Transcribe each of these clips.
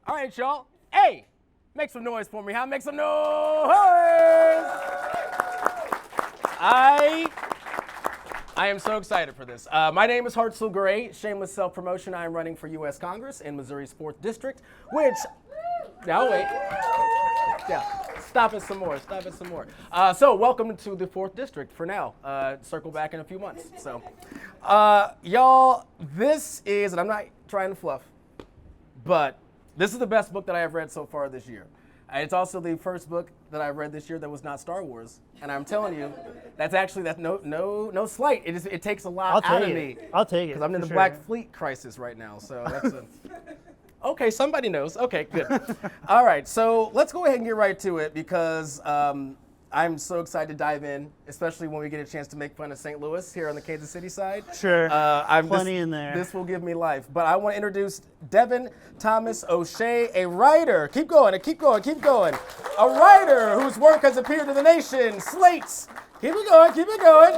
All right, y'all. Hey, make some noise for me, huh? Make some noise! I am so excited for this. My name is Hartzell Gray. Shameless self-promotion. I am running for U.S. Congress in Missouri's 4th District, which... Now, wait. Yeah, stop it some more. So welcome to the 4th District for now. Circle back in a few months. So, y'all, this is, and I'm not trying to fluff, but this is the best book that I have read so far this year. It's also the first book that I read this year that was not Star Wars, and I'm telling you, that's no slight. It takes a lot out of me. I'll take it because I'm in the Black Fleet crisis right now. So that's okay. Somebody knows. Okay, good. All right, so let's go ahead and get right to it because I'm so excited to dive in, especially when we get a chance to make fun of St. Louis here on the Kansas City side. Sure, plenty in there. This will give me life. But I want to introduce Devin Thomas O'Shea, a writer. Keep going. A writer whose work has appeared in The Nation, Slate. Keep it going.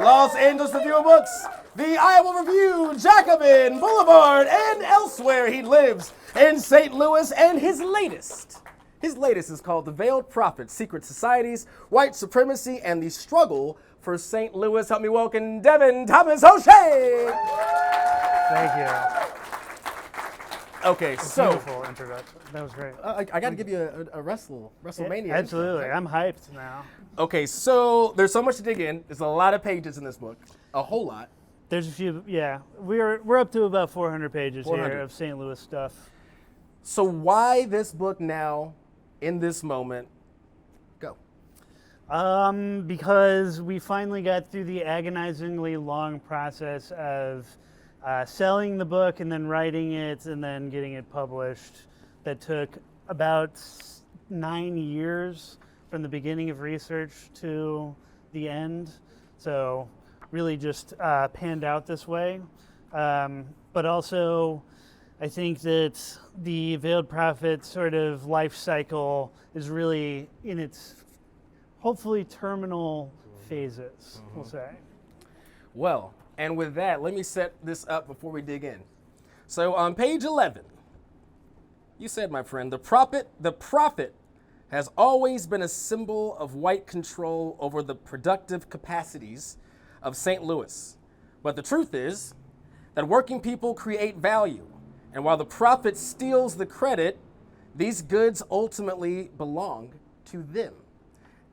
Los Angeles Review of Books, the Iowa Review, Jacobin, Boulevard, and elsewhere. He lives in St. Louis, and his latest is called The Veiled Prophet, Secret Societies, White Supremacy, and the Struggle for St. Louis. Help me welcome Devin Thomas O'Shea. Thank you. Okay, so beautiful introduction. That was great. I got to give you a WrestleMania. Yeah, absolutely, I'm hyped now. Okay, so there's so much to dig in. There's a lot of pages in this book, a whole lot. There's a few, yeah. We're up to about 400 pages 400. here of St. Louis stuff. So why this book now, in this moment? Go. Because we finally got through the agonizingly long process of selling the book and then writing it and then getting it published. That took about 9 years from the beginning of research to the end. So really just panned out this way. But also, I think that the Veiled Prophet sort of life cycle is really in its hopefully terminal phases, we'll say. Well, and with that, let me set this up before we dig in. So on page 11, you said, my friend, the prophet has always been a symbol of white control over the productive capacities of St. Louis. But the truth is that working people create value. And while the prophet steals the credit, these goods ultimately belong to them.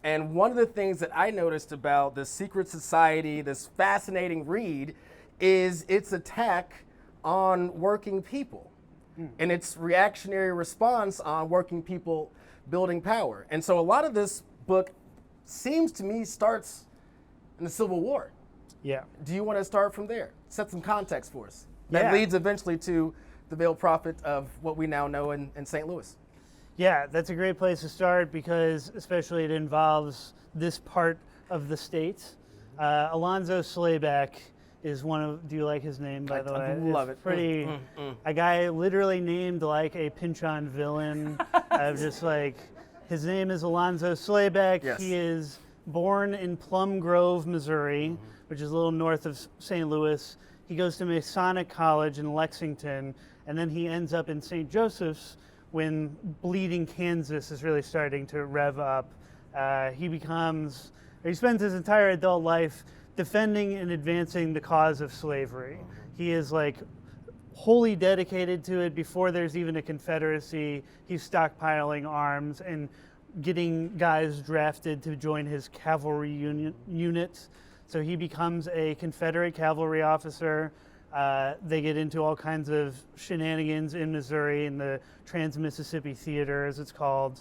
And one of the things that I noticed about the Secret Society, this fascinating read, is its attack on working people and its reactionary response on working people building power. And so a lot of this book seems to me starts in the Civil War. Yeah. Do you want to start from there? Set some context for us. That leads eventually to the Veiled Prophet of what we now know in St. Louis. Yeah, that's a great place to start because especially it involves this part of the state. Alonzo Slayback is one of, do you like his name, by the way? I love it. Pretty, a guy literally named like a pinch-on villain. Of just like, his name is Alonzo Slayback. Yes. He is born in Plum Grove, Missouri, which is a little north of St. Louis. He goes to Masonic College in Lexington, and then he ends up in St. Joseph's when bleeding Kansas is really starting to rev up. He spends his entire adult life defending and advancing the cause of slavery. He is like wholly dedicated to it. Before there's even a Confederacy, he's stockpiling arms and getting guys drafted to join his cavalry unit. So he becomes a Confederate cavalry officer. They get into all kinds of shenanigans in Missouri in the Trans-Mississippi Theater, as it's called.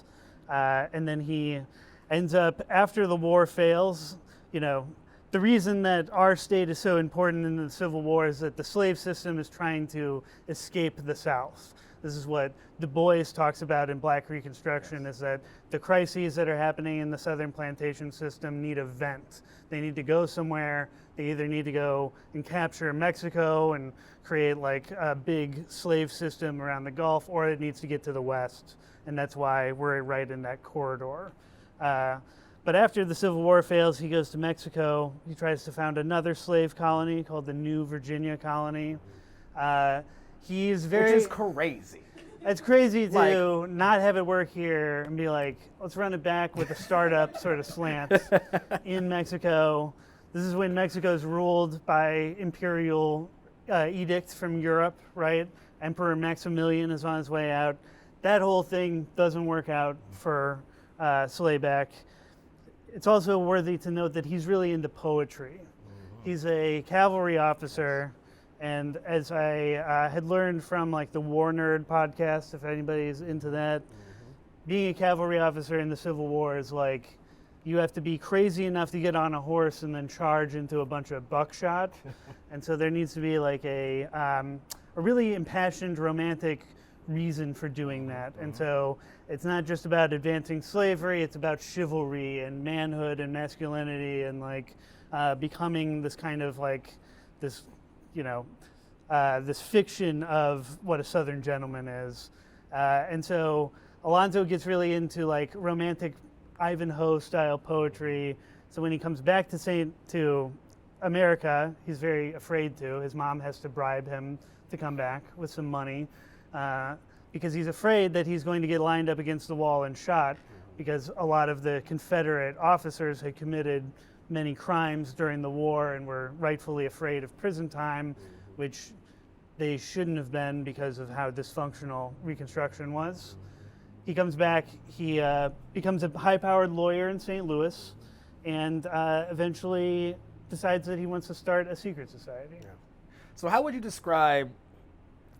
And then he ends up, after the war fails, the reason that our state is so important in the Civil War is that the slave system is trying to escape the South. This is what Du Bois talks about in Black Reconstruction, is that the crises that are happening in the Southern plantation system need a vent. They need to go somewhere. They either need to go and capture Mexico and create like a big slave system around the Gulf, or it needs to get to the West. And that's why we're right in that corridor. But after the Civil War fails, he goes to Mexico. He tries to found another slave colony called the New Virginia Colony. He's very... Which is crazy. It's crazy to Like- not have it work here and be like, let's run it back with a startup sort of slant in Mexico. This is when Mexico's ruled by imperial edicts from Europe, right? Emperor Maximilian is on his way out. That whole thing doesn't work out for Slayback. It's also worthy to note that he's really into poetry. He's a cavalry officer, and as I had learned from like the War Nerd podcast, if anybody's into that, being a cavalry officer in the Civil War is like you have to be crazy enough to get on a horse and then charge into a bunch of buckshot, and so there needs to be like a really impassioned romantic reason for doing that. And so it's not just about advancing slavery, it's about chivalry and manhood and masculinity and like becoming this kind of like this, this fiction of what a Southern gentleman is. And so Alonso gets really into like romantic Ivanhoe style poetry. So when he comes back to America, he's very afraid to. His mom has to bribe him to come back with some money because he's afraid that he's going to get lined up against the wall and shot because a lot of the Confederate officers had committed many crimes during the war and were rightfully afraid of prison time, which they shouldn't have been because of how dysfunctional Reconstruction was. He comes back, he becomes a high-powered lawyer in St. Louis, and eventually decides that he wants to start a secret society. Yeah. So how would you describe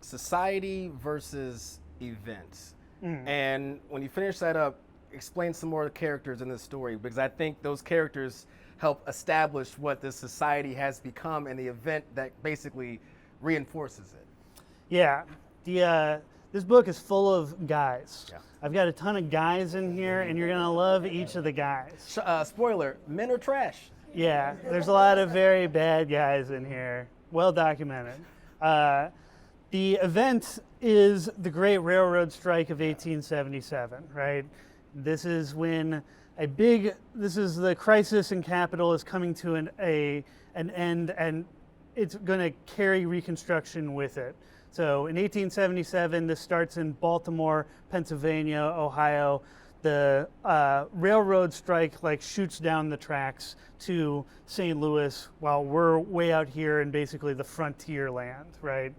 society versus events? And when you finish that up, explain some more of the characters in this story, because I think those characters help establish what this society has become and the event that basically reinforces it. Yeah, this book is full of guys. Yeah. I've got a ton of guys in here, and you're gonna love each of the guys. Spoiler, men are trash. Yeah, there's a lot of very bad guys in here, well documented. The event is the Great Railroad Strike of 1877, right? This is when this is the crisis in capital is coming to an end, and it's going to carry Reconstruction with it. So in 1877, this starts in Baltimore, Pennsylvania, Ohio. The railroad strike like shoots down the tracks to St. Louis while we're way out here in basically the frontier land, right?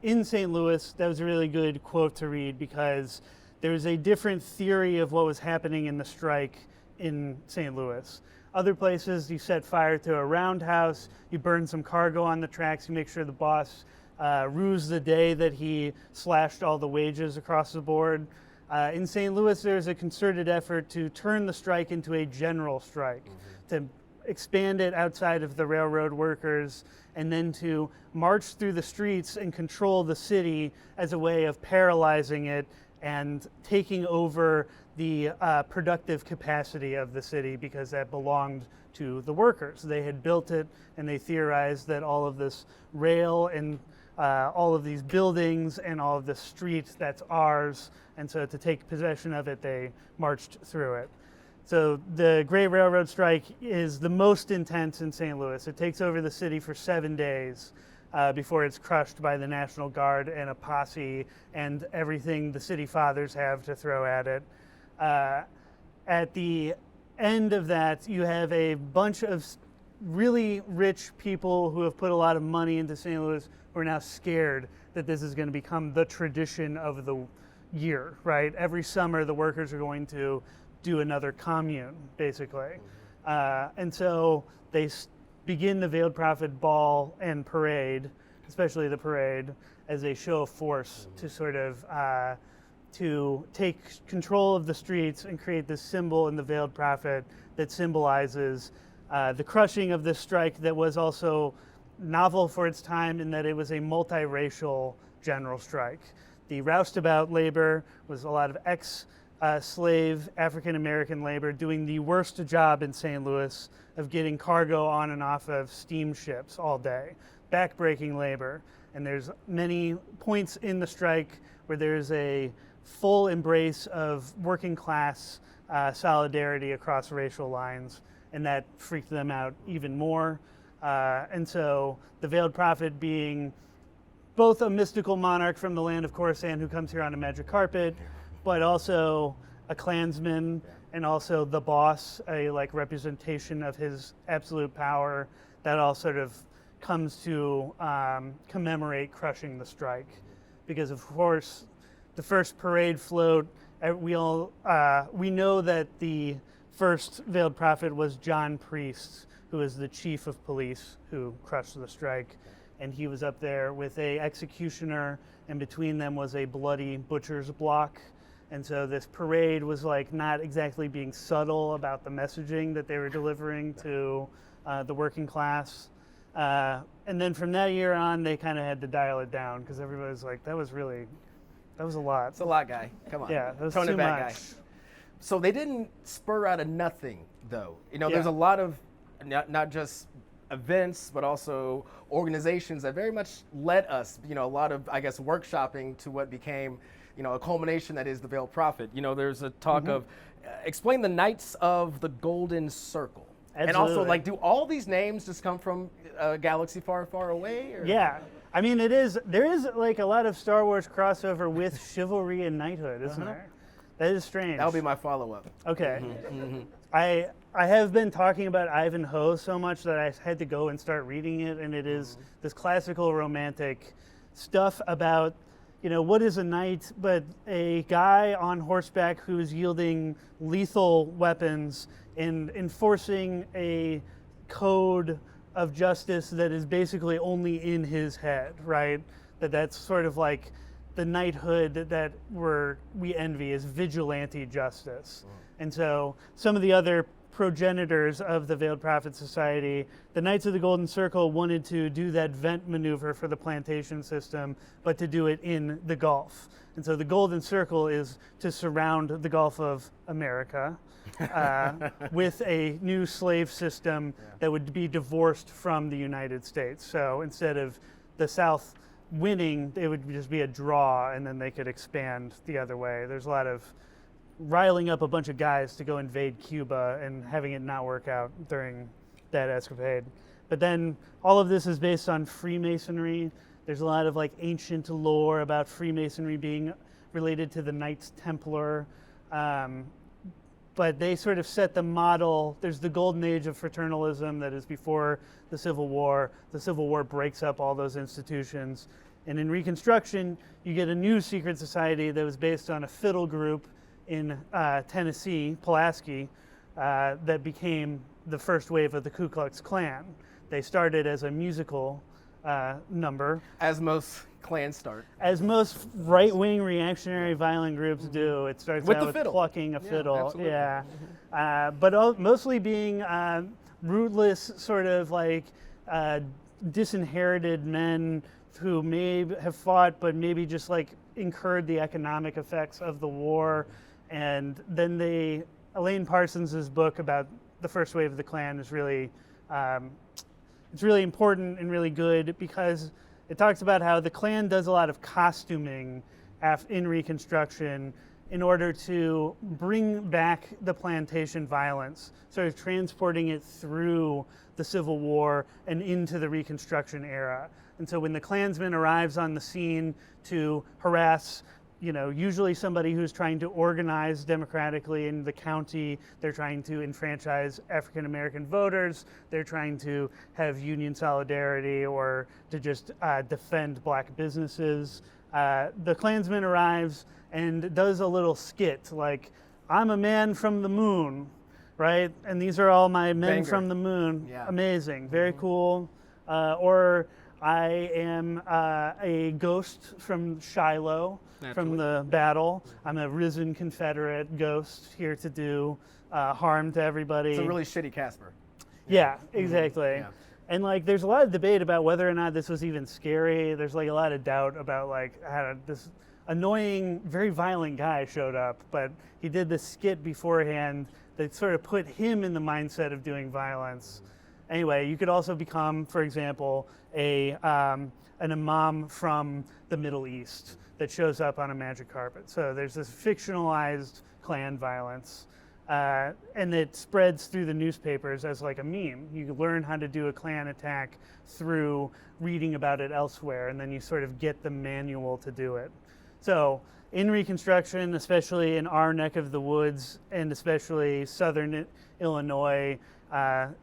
In St. Louis, that was a really good quote to read because there's a different theory of what was happening in the strike in St. Louis. Other places, you set fire to a roundhouse, you burn some cargo on the tracks, you make sure the boss rues the day that he slashed all the wages across the board. In St. Louis, there's a concerted effort to turn the strike into a general strike, to expand it outside of the railroad workers, and then to march through the streets and control the city as a way of paralyzing it and taking over the productive capacity of the city because that belonged to the workers. They had built it, and they theorized that all of this rail and all of these buildings and all of the streets, that's ours. And so to take possession of it, they marched through it. So the Great Railroad Strike is the most intense in St. Louis. It takes over the city for 7 days before it's crushed by the National Guard and a posse and everything the city fathers have to throw at it. At the end of that, you have a bunch of really rich people who have put a lot of money into St. Louis who are now scared that this is going to become the tradition of the year, right? Every summer, the workers are going to do another commune, basically. And so they begin the Veiled Prophet Ball and Parade, especially the parade, as a show of force to sort of to take control of the streets and create this symbol in the Veiled Prophet that symbolizes the crushing of this strike that was also novel for its time in that it was a multiracial general strike. The roustabout labor was a lot of ex-slave African-American labor doing the worst job in St. Louis of getting cargo on and off of steamships all day, backbreaking labor. And there's many points in the strike where there's a full embrace of working class solidarity across racial lines, and that freaked them out even more. And so the Veiled Prophet being both a mystical monarch from the land of Khorasan who comes here on a magic carpet, but also a Klansman, and also the boss, a like representation of his absolute power that all sort of comes to commemorate crushing the strike. Because of course, the first parade float, we know that the first veiled prophet was John Priest, who was the chief of police who crushed the strike. And he was up there with a executioner, and between them was a bloody butcher's block. And so this parade was like not exactly being subtle about the messaging that they were delivering to the working class. And then from that year on, they kind of had to dial it down because everybody was like, that was a lot. It's a lot, guy. Come on. Yeah, that was Tone too it back, much. guy. So they didn't spur out of nothing, though. Yeah. There's a lot of not just events, but also organizations that very much led us, a lot of, I guess, workshopping to what became, a culmination that is the Veiled Prophet. There's a talk of, explain the Knights of the Golden Circle. Absolutely. And also, like, do all these names just come from a galaxy far, far away? Or? Yeah. I mean, there is like a lot of Star Wars crossover with chivalry and knighthood, isn't there? That is strange. That'll be my follow-up. Okay. I have been talking about Ivanhoe so much that I had to go and start reading it, and it is this classical romantic stuff about, what is a knight but a guy on horseback who's wielding lethal weapons and enforcing a code of justice that is basically only in his head, right? That's sort of like the knighthood that we envy is vigilante justice. And so some of the other progenitors of the Veiled Prophet Society, the Knights of the Golden Circle wanted to do that vent maneuver for the plantation system, but to do it in the Gulf. And so the Golden Circle is to surround the Gulf of America with a new slave system that would be divorced from the United States. So instead of the South winning, it would just be a draw, and then they could expand the other way. There's a lot of riling up a bunch of guys to go invade Cuba and having it not work out during that escapade. But then all of this is based on Freemasonry. There's a lot of like ancient lore about Freemasonry being related to the Knights Templar. But they sort of set the model. There's the golden age of fraternalism that is before the Civil War. The Civil War breaks up all those institutions. And in Reconstruction, you get a new secret society that was based on a fiddle group in Tennessee, Pulaski, that became the first wave of the Ku Klux Klan. They started as a musical number. As most clans start. As most right-wing reactionary violent groups do. It starts With out the with fiddle. plucking a fiddle. Absolutely. Yeah. But mostly being rootless, sort of like disinherited men who may have fought, but maybe just like incurred the economic effects of the war. And then Elaine Parsons' book about the first wave of the Klan is really, it's really important and really good because it talks about how the Klan does a lot of costuming in Reconstruction in order to bring back the plantation violence, sort of transporting it through the Civil War and into the Reconstruction era. And so when the Klansman arrives on the scene to harass, usually somebody who's trying to organize democratically in the county, they're trying to enfranchise African American voters, they're trying to have union solidarity or to just defend black businesses. The Klansman arrives and does a little skit like, I'm a man from the moon, right? And these are all my men Banger. from the moon. Yeah. Amazing, very cool. Or I am a ghost from Shiloh, from the battle. I'm a risen Confederate ghost here to do harm to everybody. It's a really shitty Casper. Yeah, exactly. Yeah. And like, there's a lot of debate about whether or not this was even scary. There's like a lot of doubt about like how this annoying, very violent guy showed up, but he did this skit beforehand that sort of put him in the mindset of doing violence. Anyway, you could also become, for example, an imam from the Middle East that shows up on a magic carpet. So there's this fictionalized Klan violence. and it spreads through the newspapers as like a meme. You learn how to do a Klan attack through reading about it elsewhere, and then you sort of get the manual to do it. So in Reconstruction, especially in our neck of the woods, and especially southern Illinois,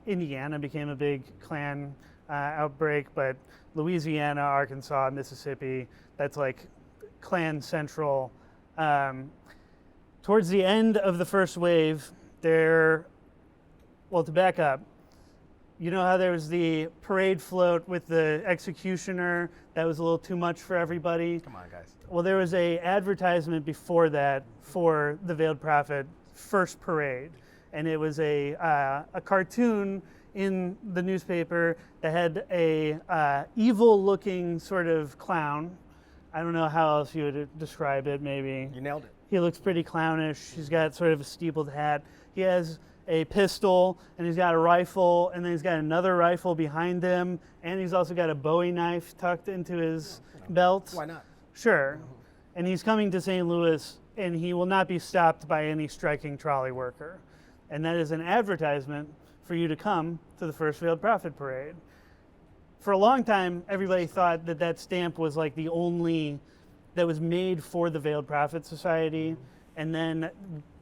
Indiana became a big Klan outbreak, but Louisiana, Arkansas, Mississippi, that's like Klan central. Towards the end of the first wave, to back up, you know how there was the parade float with the executioner that was a little too much for everybody? Come on, guys. Well, there was a advertisement before that for the Veiled Prophet first parade, and it was a cartoon in the newspaper that had a evil-looking sort of clown. I don't know how else you would describe it, maybe. You nailed it. He looks pretty clownish. He's got sort of a steepled hat. He has a pistol, and he's got a rifle, and then he's got another rifle behind him, and he's also got a Bowie knife tucked into his belt. Why not? Sure. And he's coming to St. Louis, and he will not be stopped by any striking trolley worker. And that is an advertisement for you to come to the first Veiled Prophet parade. For a long time, everybody thought that that stamp was like the only that was made for the Veiled Prophet Society, and then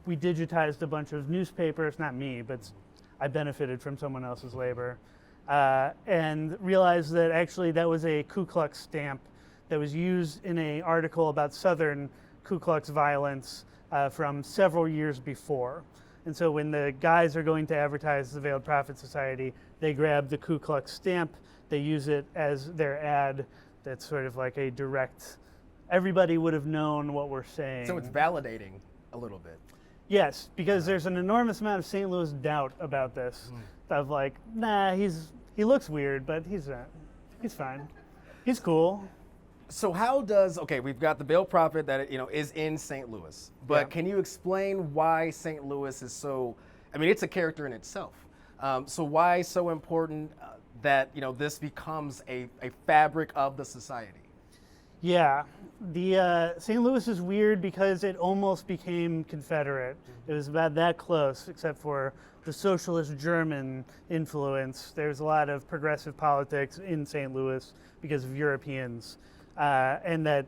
we digitized a bunch of newspapers, not me, but I benefited from someone else's labor, and realized that actually that was a Ku Klux stamp that was used in an article about Southern Ku Klux violence from several years before. And so when the guys are going to advertise the Veiled Prophet Society, they grab the Ku Klux stamp, they use it as their ad that's sort of like a direct, everybody would have known what we're saying. So it's validating a little bit. Yes, because there's an enormous amount of St. Louis doubt about this. Of like, nah, he looks weird, but he's fine. He's cool. So how does, okay, we've got the Veiled Prophet that is in St. Louis, but can you explain why St. Louis is so, I mean, it's a character in itself. So why so important that this becomes a fabric of the society? Yeah, the St. Louis is weird because it almost became Confederate. It was about that close, except for the socialist German influence. There's a lot of progressive politics in St. Louis because of Europeans, and that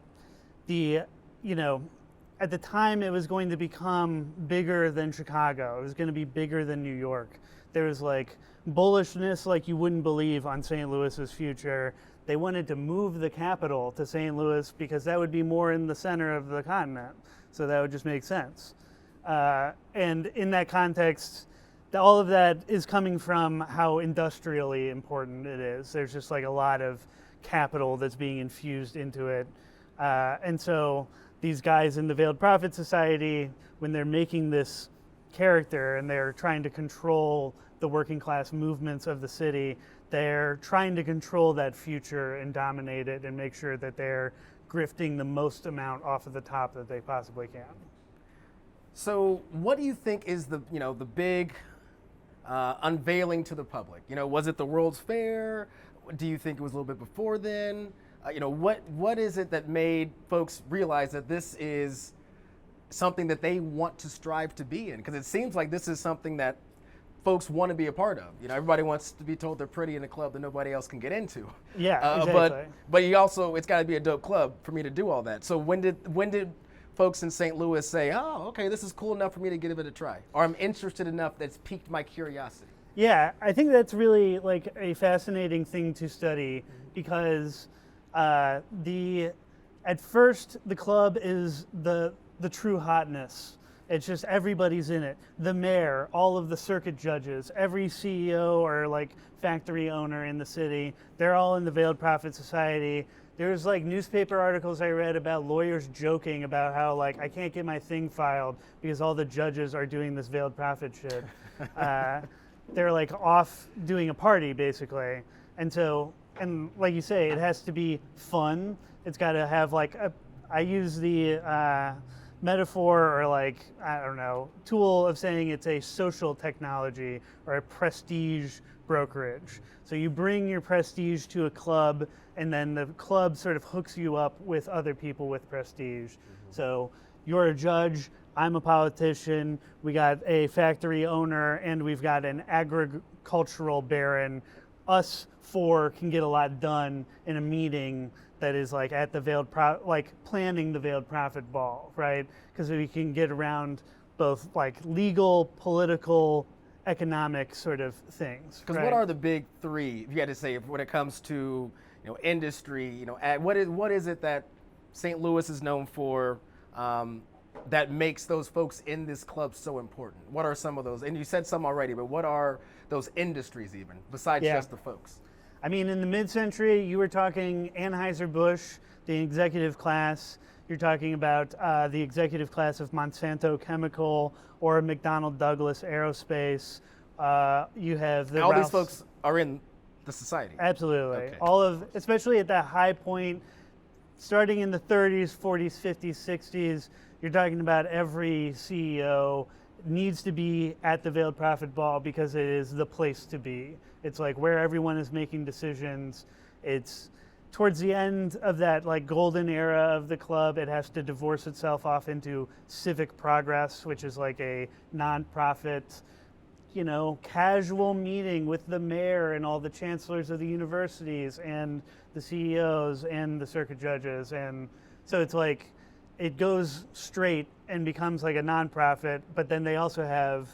at the time it was going to become bigger than Chicago. It was going to be bigger than New York. There was like bullishness like you wouldn't believe on St. Louis's future. They wanted to move the capital to St. Louis because that would be more in the center of the continent. So that would just make sense. And in that context, all of that is coming from how industrially important it is. There's just like a lot of capital that's being infused into it. And so these guys in the Veiled Prophet Society, when they're making this character and they're trying to control the working class movements of the city, they're trying to control that future and dominate it and make sure that they're grifting the most amount off of the top that they possibly can. So what do you think is the big unveiling to the public? Was it the World's Fair? Do you think it was a little bit before then? What is it that made folks realize that this is something that they want to strive to be in? Because it seems like this is something that folks want to be a part of. Everybody wants to be told they're pretty in a club that nobody else can get into. Yeah, exactly. But you also, it's got to be a dope club for me to do all that. So when did folks in St. Louis say, oh, okay, this is cool enough for me to give it a try, or I'm interested enough that's piqued my curiosity? Yeah, I think that's really like a fascinating thing to study because at first the club is the true hotness. It's just everybody's in it. The mayor, all of the circuit judges, every CEO or like factory owner in the city, they're all in the Veiled Prophet Society. There's like newspaper articles I read about lawyers joking about how like I can't get my thing filed because all the judges are doing this Veiled Prophet shit. They're like off doing a party basically. And like you say, it has to be fun. It's got to have like I use the metaphor or like, I don't know, tool of saying it's a social technology or a prestige brokerage. So you bring your prestige to a club and then the club sort of hooks you up with other people with prestige. So you're a judge, I'm a politician, we got a factory owner, and we've got an agricultural baron. Us four can get a lot done in a meeting that is like at the planning the Veiled Prophet Ball, right? Because we can get around both like legal, political, economic sort of things. Because right? what are the big three, if you had to say, when it comes to industry, what is it that St. Louis is known for that makes those folks in this club so important? What are some of those? And you said some already, but what are those industries even, besides just the folks? I mean, in the mid-century, you were talking Anheuser-Busch, the executive class. You're talking about the executive class of Monsanto Chemical or McDonnell Douglas Aerospace. You have all these folks are in the society. Absolutely. Okay. All of, especially at that high point, starting in the 30s, 40s, 50s, 60s, you're talking about every CEO needs to be at the Veiled Prophet Ball because it is the place to be. It's like where everyone is making decisions. It's towards the end of that like golden era of the club, it has to divorce itself off into Civic Progress, which is like a nonprofit, casual meeting with the mayor and all the chancellors of the universities and the CEOs and the circuit judges. And so it's like, it goes straight and becomes like a nonprofit, but then they also have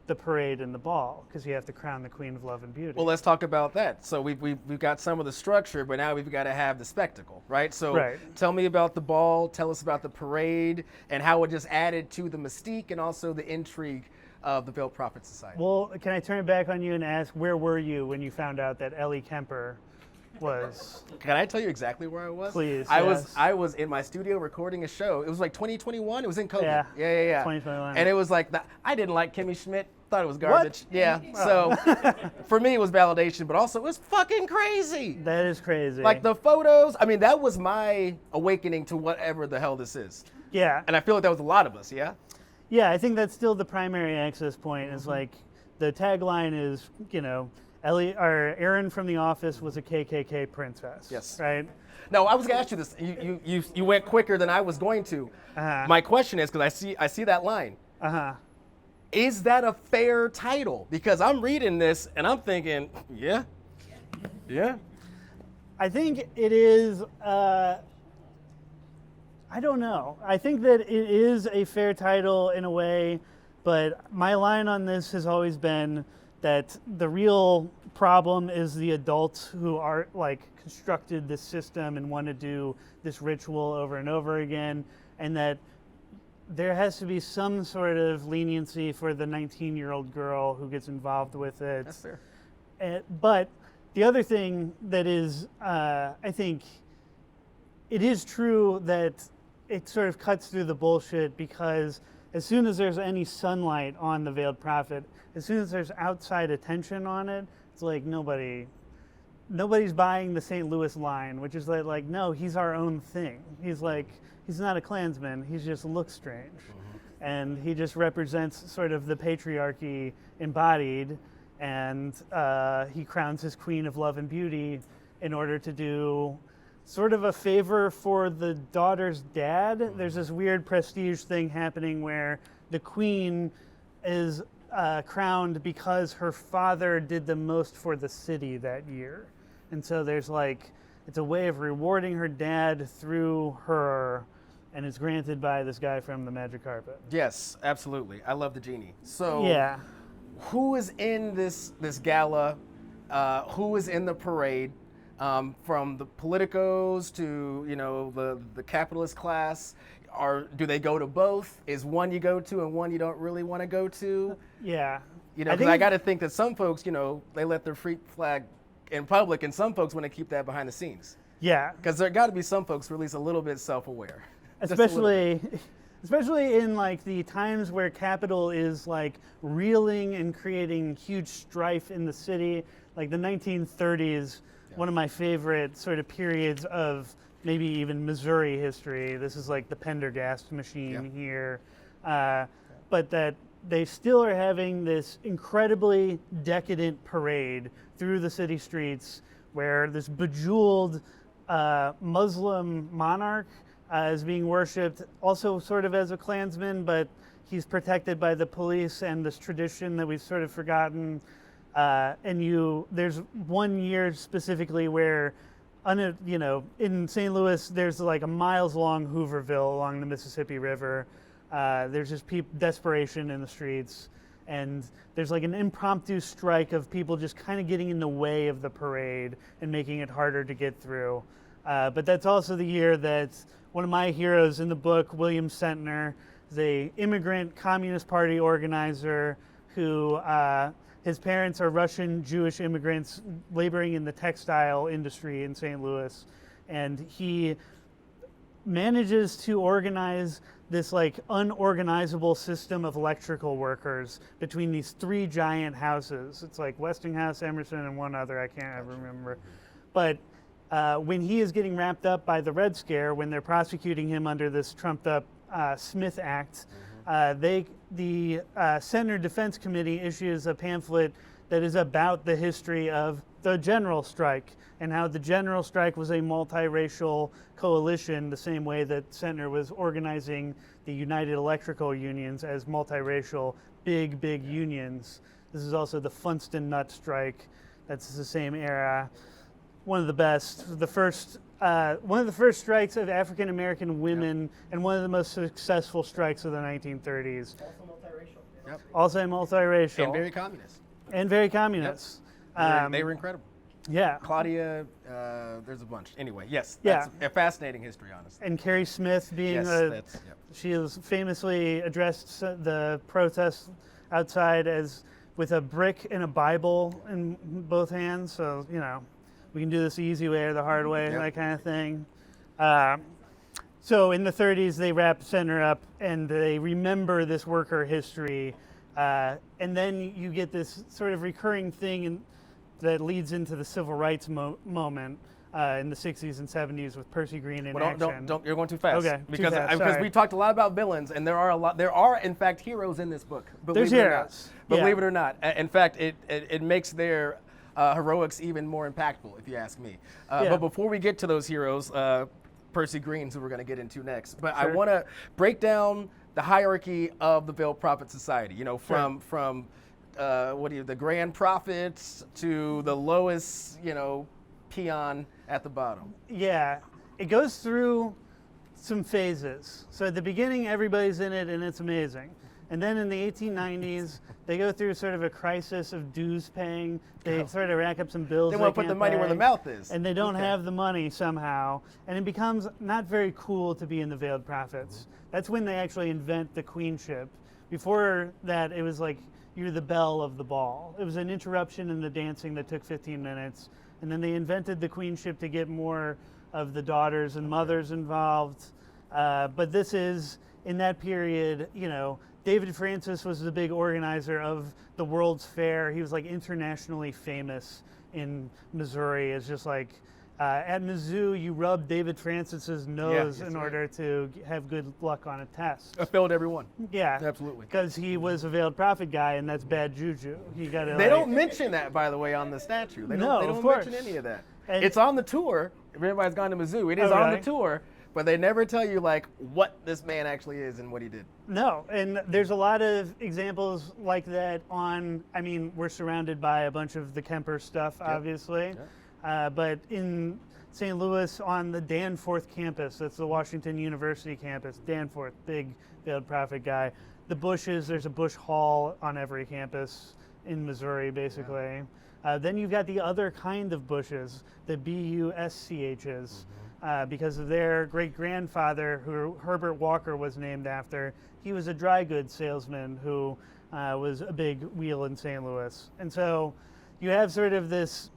the parade and the ball because you have to crown the Queen of Love and Beauty. Well, let's talk about that. So we've got some of the structure, but now we've got to have the spectacle, right? So Tell me about the ball, tell us about the parade, and how it just added to the mystique and also the intrigue of the Veiled Prophet Society. Well, can I turn it back on you and ask, where were you when you found out that Ellie Kemper was? Can I tell you exactly where I was? Please. I was in my studio recording a show. It was like 2021. It was in COVID. Yeah. 2021. And it was like I didn't like Kimmy Schmidt. Thought it was garbage. What? Yeah. Oh. So for me, it was validation, but also it was fucking crazy. That is crazy. Like the photos. I mean, that was my awakening to whatever the hell this is. Yeah. And I feel like that was a lot of us. Yeah. Yeah, I think that's still the primary access point. Is like the tagline is, Erin from The Office was a KKK princess. Yes. Right? No, I was going to ask you this. You went quicker than I was going to. Uh-huh. My question is, because I see that line. Uh-huh. Is that a fair title? Because I'm reading this and I'm thinking, yeah. I think it is, I don't know. I think that it is a fair title in a way, but my line on this has always been that the real problem is the adults who are constructed this system and want to do this ritual over and over again, and that there has to be some sort of leniency for the 19-year-old girl who gets involved with it. That's fair. But the other thing that is, I think, it is true that it sort of cuts through the bullshit because as soon as there's any sunlight on the Veiled Prophet, as soon as there's outside attention on it, it's like nobody's buying the St. Louis line, which is like, no, he's our own thing. He's not a Klansman, he just looks strange. Mm-hmm. And he just represents sort of the patriarchy embodied, and he crowns his Queen of Love and Beauty in order to do sort of a favor for the daughter's dad. Mm-hmm. There's this weird prestige thing happening where the queen is crowned because her father did the most for the city that year. And so there's it's a way of rewarding her dad through her, and it's granted by this guy from the Magic Carpet. Yes, absolutely. I love the genie. So yeah. Who is in this gala? Who is in the parade? From the politicos to the capitalist class, do they go to both? Is one you go to and one you don't really want to go to? Yeah. Because I got to think that some folks, they let their freak flag in public, and some folks want to keep that behind the scenes. Yeah. Because there got to be some folks who are at least a little bit self-aware. Especially in the times where capital is reeling and creating huge strife in the city, like the 1930s. One of my favorite sort of periods of maybe even Missouri history. This is like the Pendergast machine here. But that they still are having this incredibly decadent parade through the city streets where this bejeweled Muslim monarch is being worshipped, also sort of as a Klansman, but he's protected by the police and this tradition that we've sort of forgotten. There's 1 year specifically where, in St. Louis, there's like a miles-long Hooverville along the Mississippi River. There's just desperation in the streets, and there's like an impromptu strike of people just kind of getting in the way of the parade and making it harder to get through. But that's also the year that one of my heroes in the book, William Sentner, is an immigrant Communist Party organizer who his parents are Russian Jewish immigrants laboring in the textile industry in St. Louis, and he manages to organize this like unorganizable system of electrical workers between these 3 giant houses. It's like Westinghouse, Emerson, and one other I can't ever remember. But when he is getting wrapped up by the Red Scare, when they're prosecuting him under this trumped-up Smith Act, the Senate Defense Committee issues a pamphlet that is about the history of the general strike and how the general strike was a multiracial coalition, the same way that Sentner was organizing the United Electrical Unions as multiracial, big unions. This is also the Funston Nut Strike. That's the same era. One of the best. One of the first strikes of African American women, and one of the most successful strikes of the 1930s. Also multiracial. Yep. Also multiracial. And very communist. And very communist. Yep. They were incredible. Yeah. Claudia, there's a bunch. Anyway, yes, Yeah. that's a fascinating history, honestly. And Carrie Smith being she has famously addressed the protests outside as with a brick and a Bible in both hands. So, we can do this the easy way or the hard way, that kind of thing. So in the 30s, they wrap Sentner up and they remember this worker history. And then you get this sort of recurring thing that leads into the civil rights moment in the 60s and 70s with Percy Green in action. Don't, you're going too fast. Okay, because we talked a lot about villains, and there are in fact heroes in this book. There's heroes. Believe it or not. In fact, it makes their heroics even more impactful, if you ask me. But before we get to those heroes, Percy Green's who we're going to get into next. But I want to break down the hierarchy of the Veiled Prophet Society. From the Grand Prophets to the lowest, peon at the bottom. Yeah, it goes through some phases. So at the beginning, everybody's in it, and it's amazing. And then in the 1890s, they go through sort of a crisis of dues paying. They sort of rack up some bills. They want to put the money where the mouth is. And they don't have the money somehow. And it becomes not very cool to be in the Veiled Prophets. That's when they actually invent the queenship. Before that, it was like you're the belle of the ball. It was an interruption in the dancing that took 15 minutes. And then they invented the queenship to get more of the daughters and mothers involved. But this is, in that period, David Francis was the big organizer of the World's Fair. He was like internationally famous in Missouri. It's just like at Mizzou, you rub David Francis's nose in order to have good luck on a test. I failed every one. Yeah, absolutely. Because he was a Veiled Prophet guy, and that's bad juju. They don't mention that, by the way, on the statue. They don't mention any of that. And it's on the tour. If everybody's gone to Mizzou, it is on the tour. But they never tell you what this man actually is and what he did. No, and there's a lot of examples like that we're surrounded by a bunch of the Kemper stuff, obviously. Yep. But in St. Louis on the Danforth campus, that's the Washington University campus, Danforth, big Veiled Prophet guy. The Bushes, there's a Bush Hall on every campus in Missouri, basically. Yeah. Then you've got the other kind of Bushes, the BUSCHs. Because of their great-grandfather, who Herbert Walker was named after. He was a dry goods salesman who was a big wheel in St. Louis. And so you have sort of this,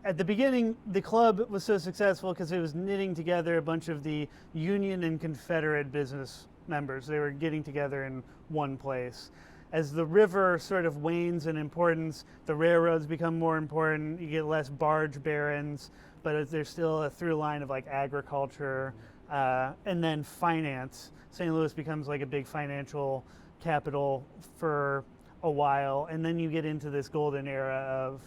at the beginning, the club was so successful because it was knitting together a bunch of the Union and Confederate business members. They were getting together in one place. As the river sort of wanes in importance, the railroads become more important, you get less barge barons, but there's still a through line of agriculture, and then finance. St. Louis becomes like a big financial capital for a while, and then you get into this golden era of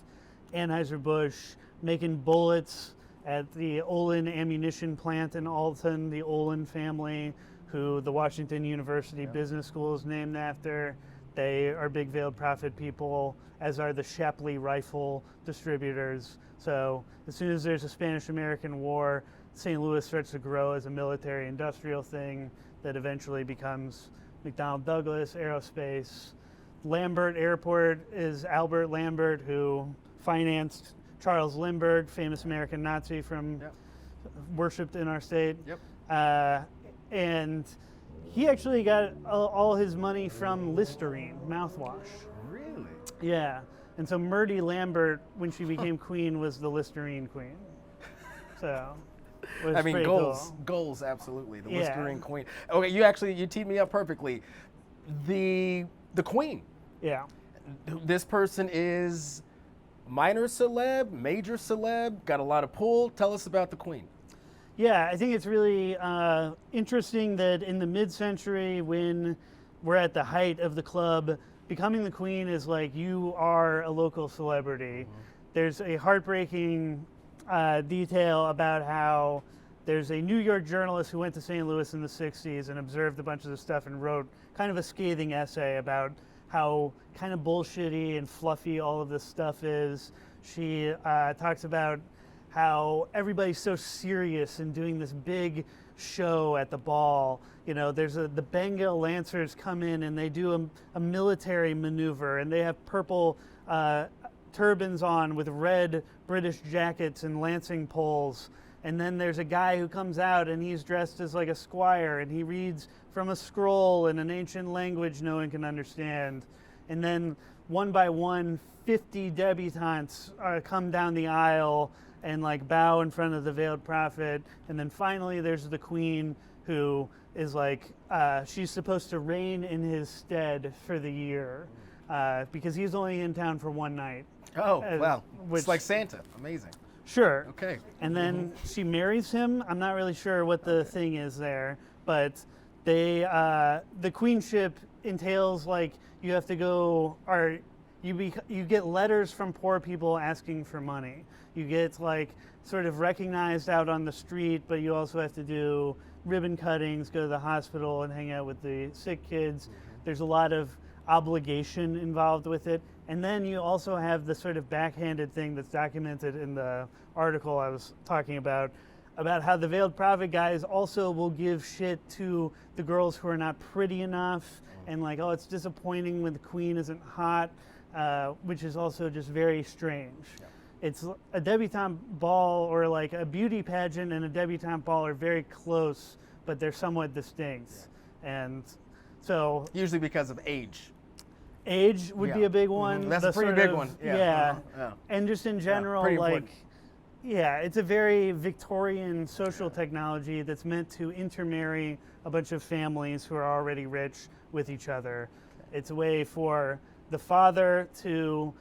Anheuser-Busch making bullets at the Olin ammunition plant in Alton, the Olin family, who the Washington University Business School is named after. They are big Veiled Prophet people, as are the Shapley rifle distributors. So as soon as there's a Spanish-American War, St. Louis starts to grow as a military-industrial thing that eventually becomes McDonnell Douglas, aerospace. Lambert Airport is Albert Lambert, who financed Charles Lindbergh, famous American Nazi from worshipped in our state. And he actually got all his money from Listerine mouthwash. Really? Yeah. And so Myrtle Lambert, when she became queen, was the Listerine queen. So, I mean, goals, cool. goals, absolutely. The Listerine queen. Okay, you teed me up perfectly. The queen. Yeah. This person is minor celeb, major celeb, got a lot of pull. Tell us about the queen. Yeah, I think it's really interesting that in the mid-century, when we're at the height of the club, becoming the queen is like you are a local celebrity. There's a heartbreaking detail about how there's a New York journalist who went to St. Louis in the 60s and observed a bunch of the stuff and wrote kind of a scathing essay about how kind of bullshitty and fluffy all of this stuff is. She talks about how everybody's so serious and doing this big show at the ball. You know, there's the Bengal Lancers come in and they do a military maneuver, and they have purple turbans on with red British jackets and lancing poles. And then there's a guy who comes out and he's dressed as like a squire, and he reads from a scroll in an ancient language no one can understand. And then one by one, 50 debutantes come down the aisle and like bow in front of the Veiled Prophet. And then finally there's the queen, who is like, she's supposed to reign in his stead for the year, because he's only in town for one night. Oh, wow. It's like Santa. Amazing. Sure. Okay. And then she marries him. I'm not really sure what the thing is there, but the queenship entails like you have to go, or you get letters from poor people asking for money. You get like sort of recognized out on the street, but you also have to do ribbon cuttings, go to the hospital and hang out with the sick kids. There's a lot of obligation involved with it. And then you also have the sort of backhanded thing that's documented in the article I was talking about how the Veiled Prophet guys also will give shit to the girls who are not pretty enough, and like, oh, it's disappointing when the queen isn't hot, which is also just very strange. Yeah. It's a debutante ball, or like a beauty pageant and a debutante ball are very close, but they're somewhat distinct. And so usually because of age. Age would be a big one. That's a pretty big one. Yeah. And just in general, like, important. Yeah, it's a very Victorian social technology that's meant to intermarry a bunch of families who are already rich with each other. It's a way for the father to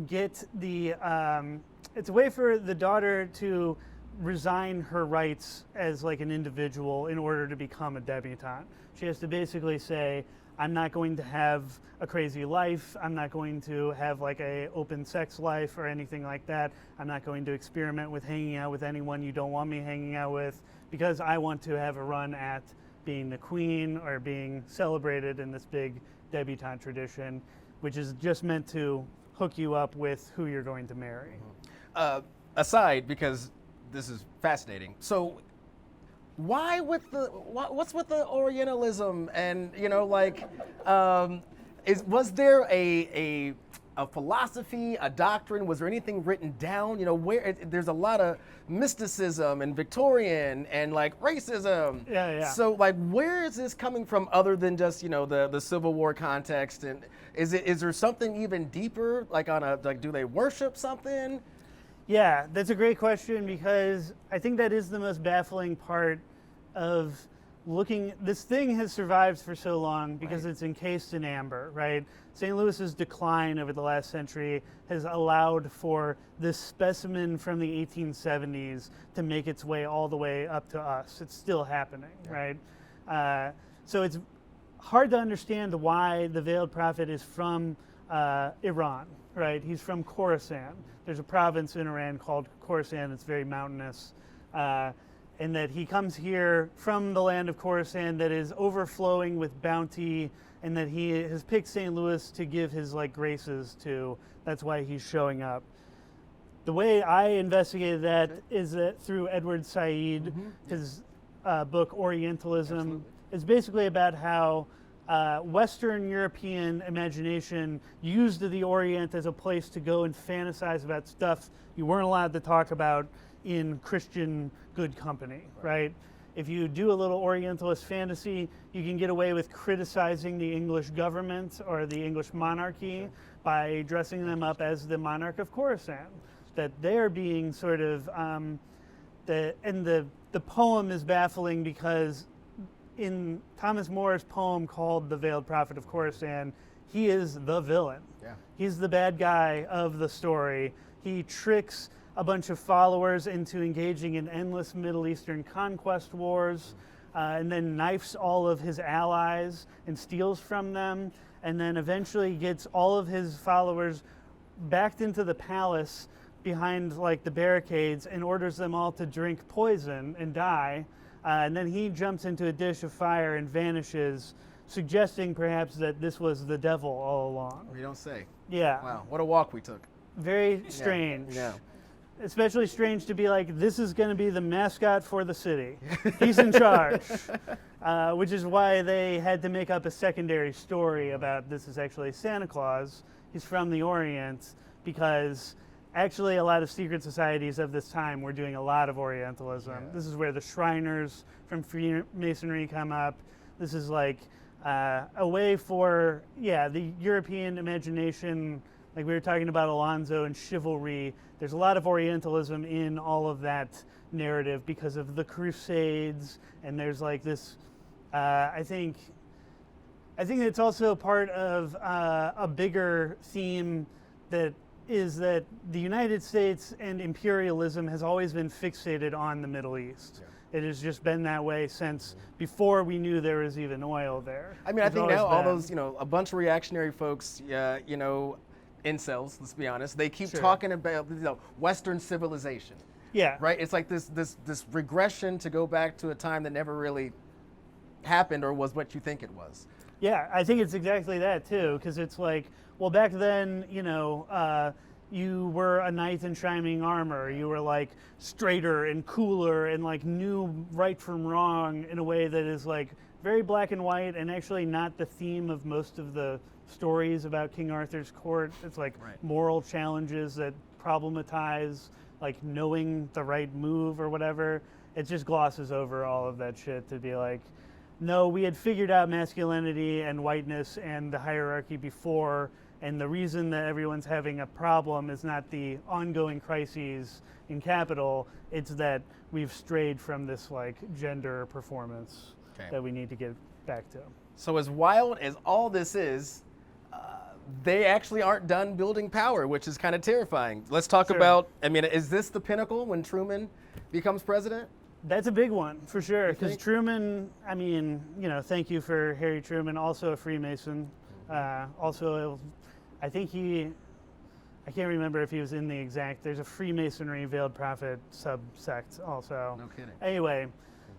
get it's a way for the daughter to resign her rights as like an individual in order to become a debutante. She has to basically say, I'm not going to have a crazy life. I'm not going to have like a open sex life or anything like that. I'm not going to experiment with hanging out with anyone you don't want me hanging out with, because I want to have a run at being the queen or being celebrated in this big debutante tradition, which is just meant to hook you up with who you're going to marry. Aside, because this is fascinating. So why with what's with the Orientalism, and was there a philosophy, a doctrine? Was there anything written down? Where there's a lot of mysticism and Victorian and like racism. Yeah. So like, where is this coming from other than just the Civil War context? And is there something even deeper? Like do they worship something? Yeah, that's a great question, because I think that is the most baffling part of looking. This thing has survived for so long because it's encased in amber, right? St. Louis's decline over the last century has allowed for this specimen from the 1870s to make its way all the way up to us. It's still happening, right? So it's hard to understand why the Veiled Prophet is from Iran, right? He's from Khorasan. There's a province in Iran called Khorasan. It's very mountainous. And that he comes here from the land of Khorasan that is overflowing with bounty, and that he has picked St. Louis to give his like graces to. That's why he's showing up. The way I investigated that is that through Edward Said, his book Orientalism. Absolutely. Is basically about how Western European imagination used the Orient as a place to go and fantasize about stuff you weren't allowed to talk about in Christian good company, right? If you do a little Orientalist fantasy, you can get away with criticizing the English government or the English monarchy by dressing them up as the monarch of Khorasan. That they're being sort of, the poem is baffling because in Thomas More's poem called The Veiled Prophet of Khorasan, he is the villain. Yeah. He's the bad guy of the story. He tricks a bunch of followers into engaging in endless Middle Eastern conquest wars, and then knifes all of his allies and steals from them, and then eventually gets all of his followers backed into the palace behind like the barricades and orders them all to drink poison and die. And then he jumps into a dish of fire and vanishes, suggesting perhaps that this was the devil all along. You don't say. Yeah. Wow, what a walk we took. Very strange. Yeah. Especially strange to be like, this is going to be the mascot for the city. He's in charge. Which is why they had to make up a secondary story about this is actually Santa Claus. He's from the Orient, because actually a lot of secret societies of this time were doing a lot of Orientalism. Yeah. This is where the Shriners from Freemasonry come up. This is like a way for, the European imagination, like we were talking about Alonzo and chivalry. There's a lot of Orientalism in all of that narrative because of the Crusades, and there's like this, I think it's also part of a bigger theme that is that the United States and imperialism has always been fixated on the Middle East. Yeah. It has just been that way since before we knew there was even oil there. I mean, I It's think always now all been. those, a bunch of reactionary folks, incels, let's be honest, they keep Sure. talking about Western civilization, Yeah. right? It's like this regression to go back to a time that never really happened or was what you think it was. Yeah, I think it's exactly that too, because it's like, well, back then, you were a knight in shining armor. You were like straighter and cooler and like knew right from wrong in a way that is like very black and white, and actually not the theme of most of the stories about King Arthur's court. It's like Right. moral challenges that problematize like knowing the right move or whatever. It just glosses over all of that shit to be like, no, we had figured out masculinity and whiteness and the hierarchy before, and the reason that everyone's having a problem is not the ongoing crises in capital, it's that we've strayed from this like gender performance that we need to get back to. So as wild as all this is, they actually aren't done building power, which is kind of terrifying. Let's talk Sure. about, is this the pinnacle when Truman becomes president? That's a big one for sure, because think? Truman, thank you for Harry Truman, also a Freemason. Also, I think I can't remember if he was in the exact, there's a Freemasonry Veiled Prophet subsect also. No kidding. Anyway,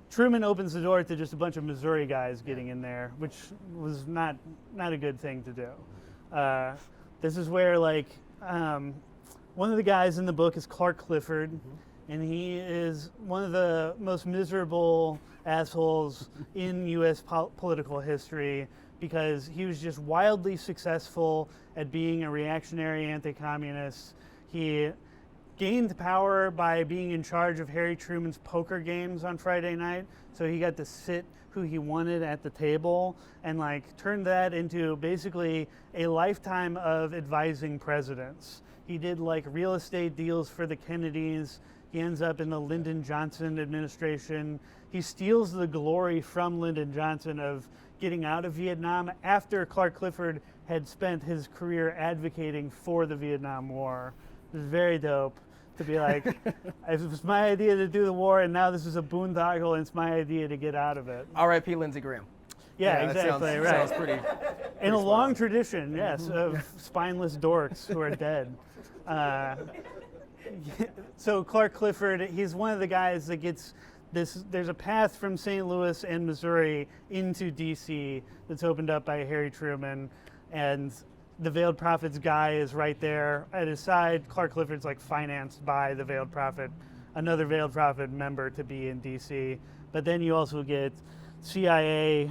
Truman opens the door to just a bunch of Missouri guys getting in there, which was not a good thing to do. This is where one of the guys in the book is Clark Clifford, and he is one of the most miserable assholes in U.S. political history, because he was just wildly successful at being a reactionary anti-communist. He gained power by being in charge of Harry Truman's poker games on Friday night, so he got to sit who he wanted at the table, and turned that into basically a lifetime of advising presidents. He did real estate deals for the Kennedys. He ends up in the Lyndon Johnson administration. He steals the glory from Lyndon Johnson of getting out of Vietnam after Clark Clifford had spent his career advocating for the Vietnam War. It was very dope to be like, it was my idea to do the war, and now this is a boondoggle, and it's my idea to get out of it. R.I.P. Lindsey Graham. Yeah, exactly, that right. sounds pretty. In a spot long on. tradition, yes, of spineless dorks who are dead. So Clark Clifford, he's one of the guys that gets this. There's a path from St. Louis and Missouri into D.C. that's opened up by Harry Truman, and the Veiled Prophet's guy is right there at his side. Clark Clifford's like financed by the Veiled Prophet, another Veiled Prophet member to be in D.C. But then you also get CIA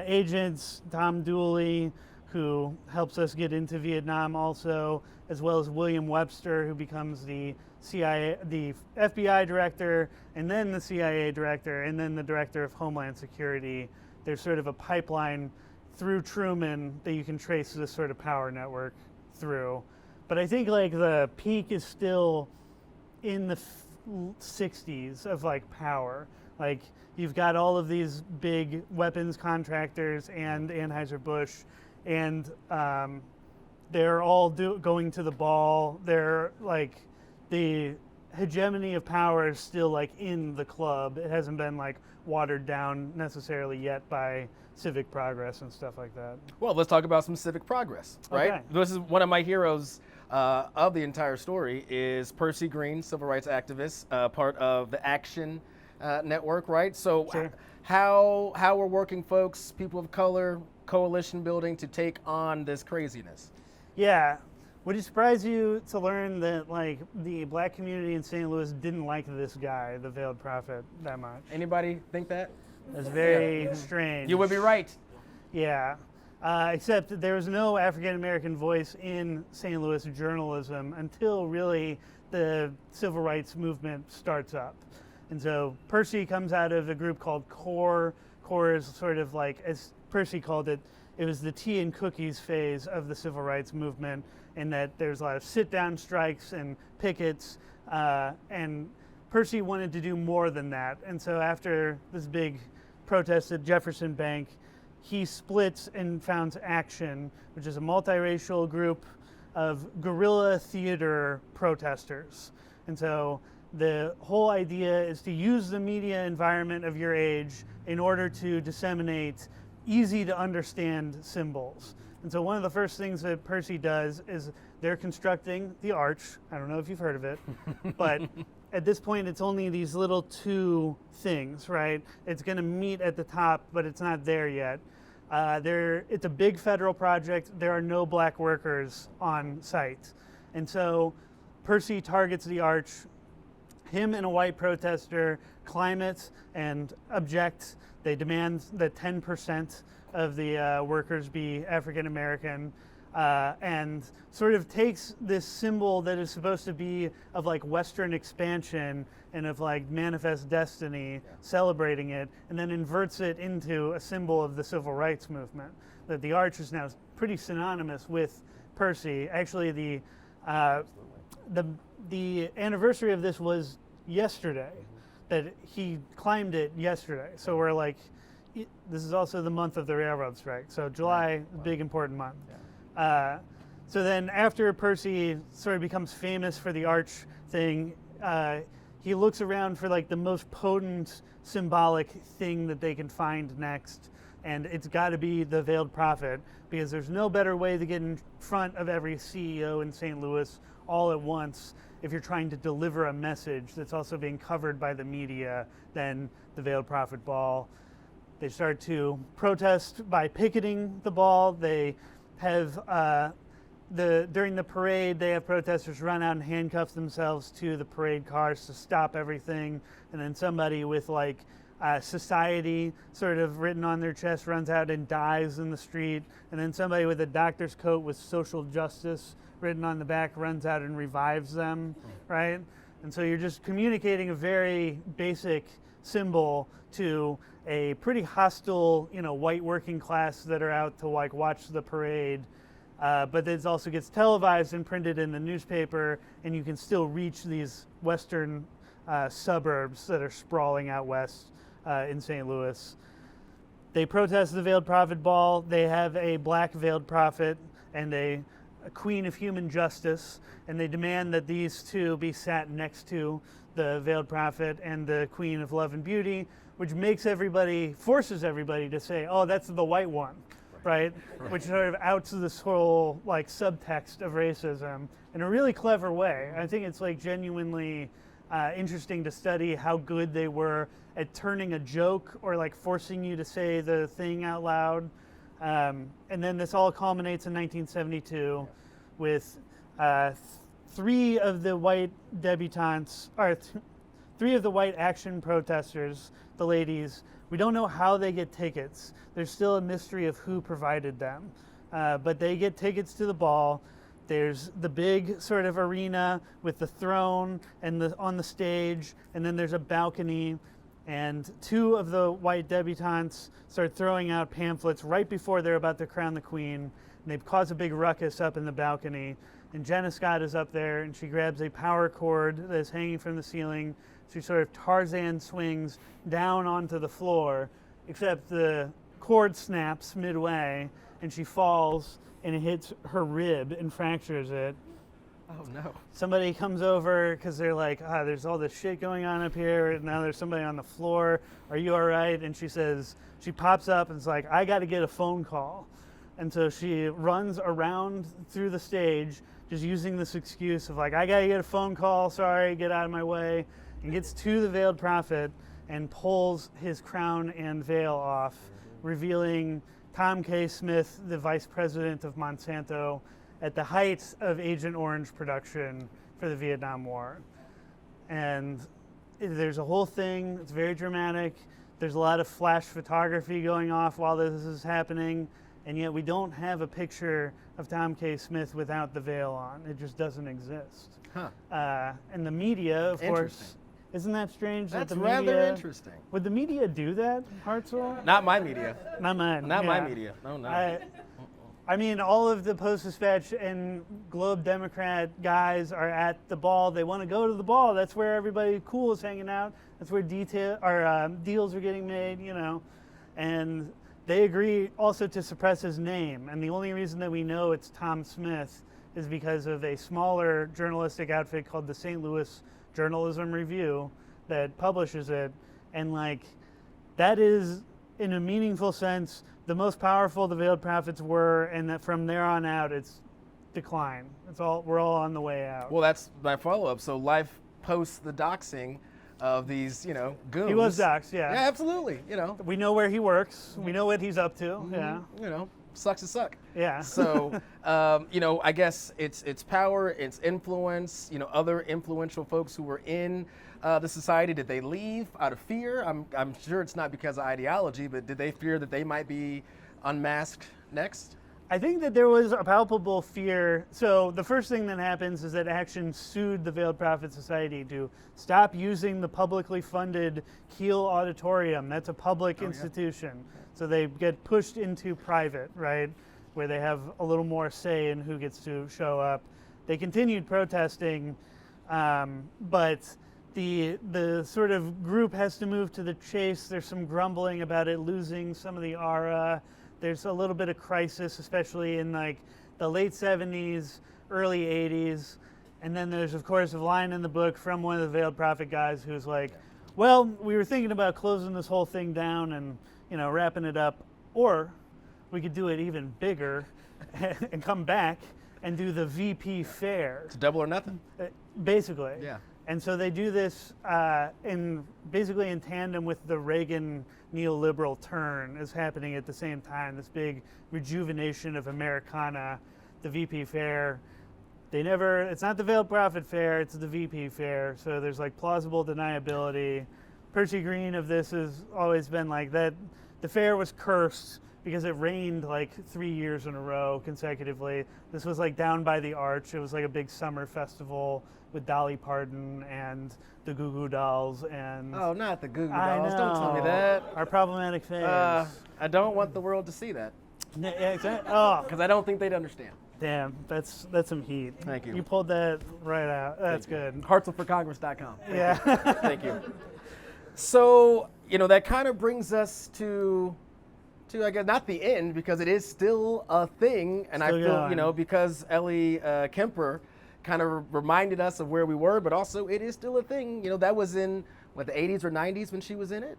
agents, Tom Dooley, who helps us get into Vietnam also, as well as William Webster, who becomes the FBI director, and then the CIA director, and then the director of Homeland Security. There's sort of a pipeline through Truman that you can trace this sort of power network through. But I think like the peak is still in the 60s of like power. Like you've got all of these big weapons contractors and Anheuser-Busch, and they're all going to the ball. They're like, the hegemony of power is still like in the club. It hasn't been like watered down necessarily yet by civic progress and stuff like that. Well, let's talk about some civic progress, right? Okay. This is one of my heroes of the entire story is Percy Green, civil rights activist, part of the Action Network, right? So Sure. how are working folks, people of color, coalition building to take on this craziness? Yeah. Would it surprise you to learn that like the black community in St. Louis didn't like this guy, the Veiled Prophet, that much? Anybody think that? That's very strange. You would be right. Yeah. Except that there was no African American voice in St. Louis journalism until really the civil rights movement starts up. And so Percy comes out of a group called CORE. CORE is sort of like, as Percy called it, it was the tea and cookies phase of the civil rights movement, in that there's a lot of sit-down strikes and pickets, and Percy wanted to do more than that. And so after this big protest at Jefferson Bank, he splits and founds Action, which is a multiracial group of guerrilla theater protesters. And so the whole idea is to use the media environment of your age in order to disseminate easy to understand symbols. And so one of the first things that Percy does is they're constructing the arch. I don't know if you've heard of it, but at this point it's only these little two things, right? It's going to meet at the top, but it's not there yet. It's a big federal project. There are no black workers on site. And so Percy targets the arch. Him and a white protester climb it and object. They demand that 10% of the workers be African American, and sort of takes this symbol that is supposed to be of like Western expansion and of like manifest destiny, celebrating it, and then inverts it into a symbol of the civil rights movement. That the arch is now pretty synonymous with Percy. Actually, the anniversary of this was yesterday, that he climbed it yesterday. So we're like, this is also the month of the railroad strike. So July, big important month. So then after Percy sort of becomes famous for the arch thing, he looks around for like the most potent symbolic thing that they can find next. And it's got to be the Veiled Prophet, because there's no better way to get in front of every CEO in St. Louis all at once if you're trying to deliver a message that's also being covered by the media than the Veiled Prophet Ball. They start to protest by picketing the ball. They have during the parade, they have protesters run out and handcuff themselves to the parade cars to stop everything. And then somebody with like society sort of written on their chest runs out and dies in the street. And then somebody with a doctor's coat with social justice written on the back runs out and revives them, right? And so you're just communicating a very basic symbol to a pretty hostile, white working class that are out to like watch the parade. But it also gets televised and printed in the newspaper, and you can still reach these western suburbs that are sprawling out west in St. Louis. They protest the Veiled Prophet Ball. They have a black Veiled Prophet and a Queen of Human Justice, and they demand that these two be sat next to the Veiled Prophet and the Queen of Love and Beauty, which forces everybody to say, oh, that's the white one, right? Which sort of outs this whole like subtext of racism in a really clever way. I think it's like genuinely interesting to study how good they were at turning a joke or like forcing you to say the thing out loud. And then this all culminates in 1972 with three of the white debutantes, or three of the white action protesters, the ladies. We don't know how they get tickets. There's still a mystery of who provided them. But they get tickets to the ball. There's the big sort of arena with the throne and on the stage, and then there's a balcony. And two of the white debutantes start throwing out pamphlets right before they're about to crown the queen. And they cause a big ruckus up in the balcony. And Jenna Scott is up there, and she grabs a power cord that's hanging from the ceiling. She sort of Tarzan swings down onto the floor, except the cord snaps midway, and she falls, and it hits her rib and fractures it. Oh, no. Somebody comes over because they're like, there's all this shit going on up here, and now there's somebody on the floor. Are you all right? And she says, she pops up and is like, I got to get a phone call. And so she runs around through the stage, just using this excuse of like, I got to get a phone call, sorry, get out of my way, and gets to the veiled prophet and pulls his crown and veil off, revealing Tom K. Smith, the vice president of Monsanto, at the height of Agent Orange production for the Vietnam War. And there's a whole thing, it's very dramatic. There's a lot of flash photography going off while this is happening, and yet we don't have a picture of Tom K. Smith without the veil on. It just doesn't exist. Huh. And the media, of course, isn't that strange? That's that the rather media, interesting. Would the media do that, Hartzell? Not my media. Not mine. Not my yeah. media. No. I mean, all of the Post-Dispatch and Globe Democrat guys are at the ball. They want to go to the ball. That's where everybody cool is hanging out. That's where deals are getting made, you know. And they agree also to suppress his name. And the only reason that we know it's Tom Smith is because of a smaller journalistic outfit called the St. Louis Journalism Review that publishes it. And like, that is, in a meaningful sense, the most powerful the veiled prophets were, and that from there on out, it's decline. We're all on the way out. Well, that's my follow-up. So Life posts the doxing of these, goons. He was doxed, yeah. Yeah, absolutely. We know where he works. We know what he's up to. Yeah. Sucks to suck. Yeah. So, I guess it's power, it's influence. Other influential folks who were in the society, did they leave out of fear? I'm sure it's not because of ideology, but did they fear that they might be unmasked next? I think that there was a palpable fear. So the first thing that happens is that Action sued the Veiled Prophet Society to stop using the publicly funded Kiel Auditorium. That's a public institution. Yeah. So they get pushed into private, right, where they have a little more say in who gets to show up. They continued protesting, but the sort of group has to move to the chase. There's some grumbling about it losing some of the aura. There's a little bit of crisis, especially in like the late 70s, early 80s. And then there's, of course, a line in the book from one of the Veiled Prophet guys who's like, well, we were thinking about closing this whole thing down and, wrapping it up. Or we could do it even bigger and come back and do the VP Fair. It's double or nothing. Basically. Yeah. And so they do this basically in tandem with the Reagan neoliberal turn is happening at the same time, this big rejuvenation of Americana, the VP Fair. It's not the Veiled Prophet Fair, it's the VP Fair. So there's like plausible deniability. Percy Green of this has always been like that. The fair was cursed because it rained like 3 years in a row consecutively. This was like down by the arch. It was like a big summer festival with Dolly Parton and the Goo Goo Dolls and... Oh, not the Goo Goo Dolls. Don't tell me that. Our problematic fans. I don't want the world to see that. Yeah, exactly. Oh. Because I don't think they'd understand. Damn, that's some heat. Thank you. You pulled that right out. That's good. HartzellForCongress.com. Yeah. Thank you. So, that kind of brings us to I guess, not the end, because it is still a thing. And still I feel, because Ellie Kemper kind of reminded us of where we were, but also it is still a thing. That was in, the 80s or 90s when she was in it?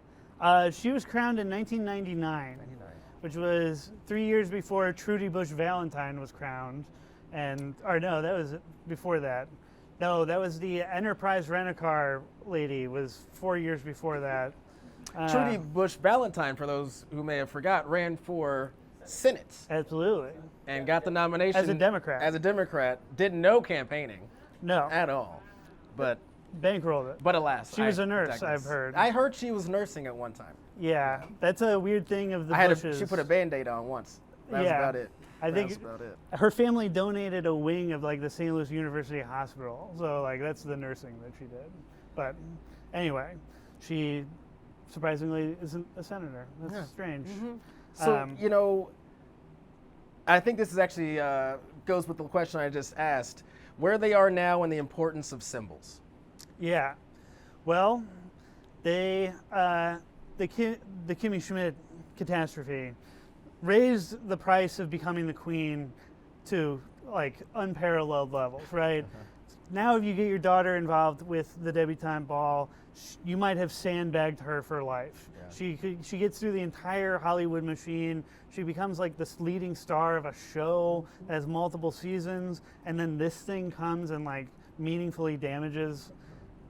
She was crowned in 1999. which was 3 years before Trudy Bush Valentine was crowned. Or no, that was before that. No, that was the Enterprise Rent-A-Car lady, was 4 years before that. Trudy Bush Valentine, for those who may have forgot, ran for Senate. Absolutely. And got the nomination. As a Democrat. As a Democrat. Didn't know campaigning. No. At all. But bankrolled it. But alas. She was a nurse, I've heard. I heard she was nursing at one time. Yeah, that's a weird thing of the Bushes. She put a Band-Aid on once. That was about it. I think her family donated a wing of like the St. Louis University Hospital. So like that's the nursing that she did. But anyway, she surprisingly isn't a senator. That's strange. Mm-hmm. So, I think this is actually goes with the question I just asked, where they are now and the importance of symbols. Yeah. Well, the Kimmy Schmidt catastrophe raised the price of becoming the queen to like unparalleled levels, right? Now if you get your daughter involved with the debutante ball, you might have sandbagged her for life. Yeah. She gets through the entire Hollywood machine. She becomes like this leading star of a show that has multiple seasons, and then this thing comes and like meaningfully damages.